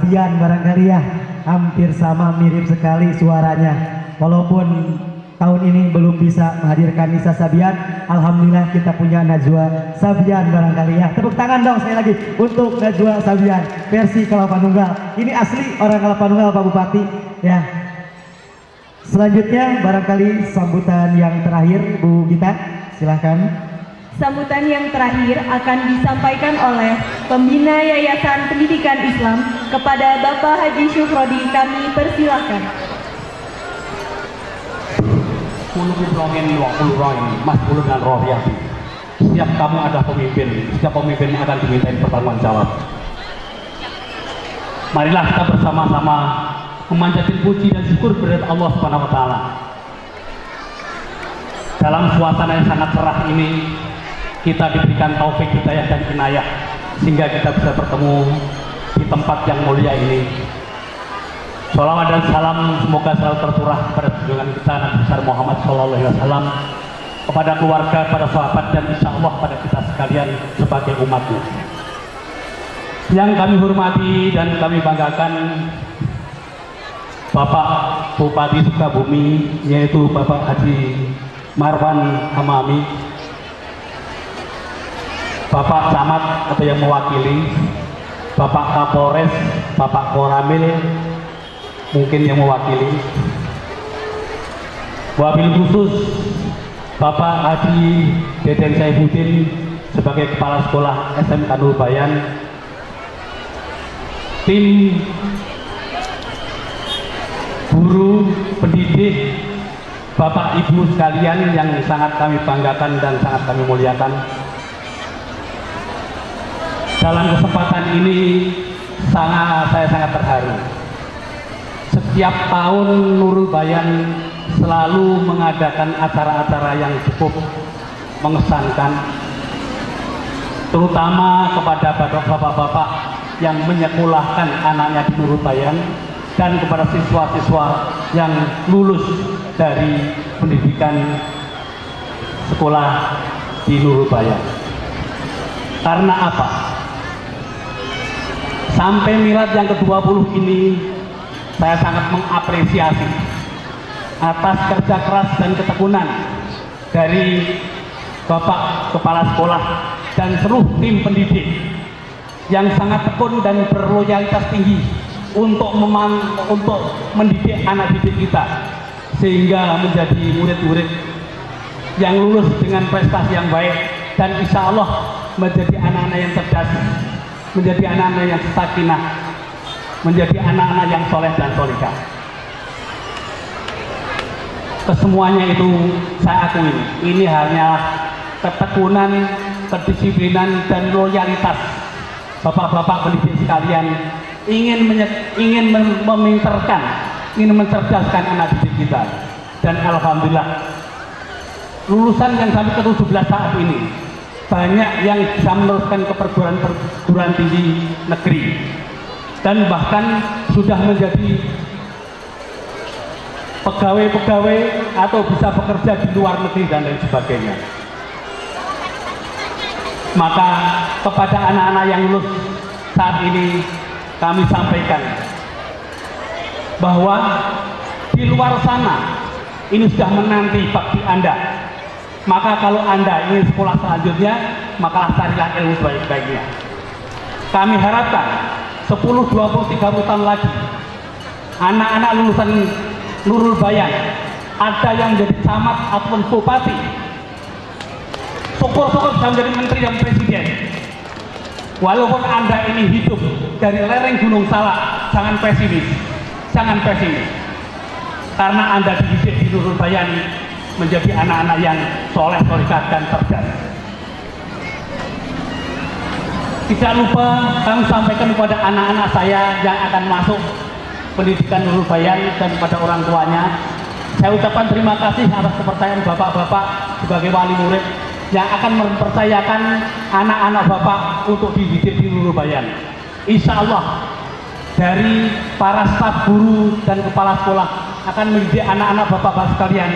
Sabian barangkali ya, hampir sama, mirip sekali suaranya. Walaupun tahun ini belum bisa menghadirkan Nisa Sabian, alhamdulillah kita punya Najwa Sabian barangkali ya. Tepuk tangan dong sekali lagi untuk Najwa Sabian versi Kalapanunggal. Ini asli orang Kalapanunggal Pak Bupati ya. Selanjutnya barangkali sambutan yang terakhir Bu Gita, silahkan. Sambutan yang terakhir akan disampaikan oleh Pembina Yayasan Pendidikan Islam kepada Bapak Haji Syufrodi. Kami persilahkan. Mas Ulu dan Rohiyati. Setiap kamu ada pemimpin, setiap pemimpin akan dimintain pertanggung jawab. Marilah kita bersama-sama memanjatkan puji dan syukur kepada Allah Subhanahu wa taala. Dalam suasana yang sangat cerah ini, kita diberikan taufik, hidayah dan inayah sehingga kita bisa bertemu di tempat yang mulia ini. Shalawat dan salam semoga selalu tercurah pada junjungan kita Nabi besar Muhammad SAW, kepada keluarga, pada sahabat, dan insya Allah pada kita sekalian sebagai umatnya. Yang kami hormati dan kami banggakan Bapak Bupati Sukabumi, yaitu Bapak Haji Marwan Hamami, Bapak Camat atau yang mewakili, Bapak Kapolres, Bapak Koramil mungkin yang mewakili, wabil khusus Bapak Haji Deden Saifuddin sebagai Kepala Sekolah SMK Nurul Bayan, tim guru, pendidik, Bapak Ibu sekalian yang sangat kami banggakan dan sangat kami muliakan. Dalam kesempatan ini saya sangat terharu. Setiap tahun Nurul Bayan selalu mengadakan acara-acara yang cukup mengesankan, terutama kepada bapak-bapak yang menyekolahkan anaknya di Nurul Bayan dan kepada siswa-siswa yang lulus dari pendidikan sekolah di Nurul Bayan. Karena apa? Sampai milad yang ke-20 ini saya sangat mengapresiasi atas kerja keras dan ketekunan dari Bapak Kepala Sekolah dan seluruh tim pendidik yang sangat tekun dan berloyalitas tinggi untuk mendidik anak didik kita sehingga menjadi murid-murid yang lulus dengan prestasi yang baik dan insya Allah menjadi anak-anak yang cerdas, menjadi anak-anak yang sakinah, menjadi anak-anak yang soleh dan solihah. Kesemuanya itu saya akui, ini hanya ketekunan, kedisiplinan dan loyalitas bapak-bapak pendidik sekalian ingin meminterkan, ingin mencerdaskan anak didik kita. Dan alhamdulillah lulusan yang sampai ke-17 saat ini banyak yang bisa meneruskan ke perguruan tinggi negeri dan bahkan sudah menjadi pegawai-pegawai atau bisa bekerja di luar negeri dan lain sebagainya. Maka kepada anak-anak yang lulus saat ini kami sampaikan bahwa di luar sana ini sudah menanti bakti Anda. Maka kalau Anda ingin sekolah selanjutnya, maka carilah ilmu sebaik-baiknya. Kami harapkan 10, 20, 30 tahun lagi anak-anak lulusan Nurul Bayan ada yang menjadi camat ataupun bupati, syukur-syukur bisa menjadi menteri dan presiden. Walaupun Anda ini hidup dari lereng Gunung Salak, jangan pesimis, jangan pesimis, karena Anda dididik di Nurul Bayan menjadi anak-anak yang soleh, solihah dan cerdas. Tidak lupa kami sampaikan kepada anak-anak saya yang akan masuk pendidikan Nurul Bayan dan kepada orang tuanya, saya ucapkan terima kasih atas kepercayaan bapak-bapak sebagai wali murid yang akan mempercayakan anak-anak bapak untuk dididik di Nurul Bayan. Insya Allah dari para staf guru dan kepala sekolah akan mendidik anak-anak bapak-bapak sekalian.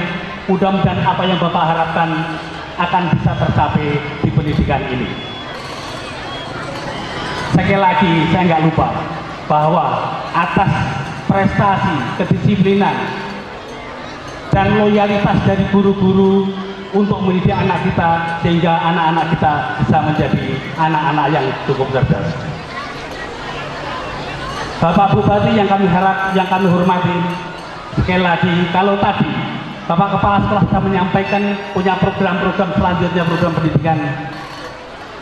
Mudah-mudahan apa yang bapak harapkan akan bisa tercapai di pendidikan ini. Sekali lagi saya nggak lupa bahwa atas prestasi, kedisiplinan, dan loyalitas dari guru-guru untuk mendidik anak kita, sehingga anak-anak kita bisa menjadi anak-anak yang cukup cerdas. Bapak Bupati yang kami hormati, sekali lagi, kalau tadi Bapak Kepala Sekolah sudah menyampaikan punya program-program selanjutnya, program pendidikan,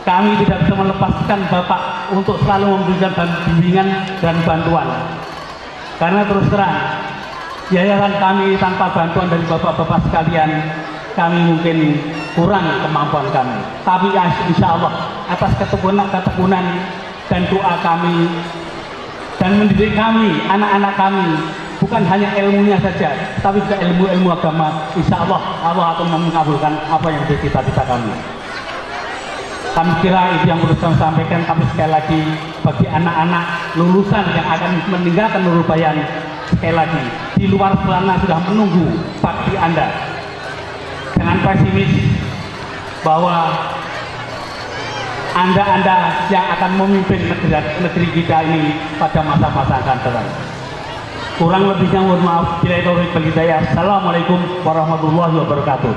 kami tidak bisa melepaskan Bapak untuk selalu memberikan bimbingan dan bantuan. Karena terus terang, yayasan kami tanpa bantuan dari Bapak-Bapak sekalian, kami mungkin kurang kemampuan kami. Tapi insya Allah atas ketekunan dan doa kami dan mendidik kami, anak-anak kami, bukan hanya ilmunya saja, tapi juga ilmu-ilmu agama. Insya Allah Allah akan mengabulkan apa yang menjadi cita-cita kami. Kami kira itu yang perlu kami sampaikan. Kami sekali lagi bagi anak-anak lulusan yang akan meninggalkan Nurul Bayan, sekali lagi di luar sana sudah menunggu bakti Anda. Jangan pesimis bahwa Anda yang akan memimpin negeri kita ini pada masa-masa akan datang. Kurang lebihnya mohon maaf. Assalamualaikum warahmatullahi wabarakatuh.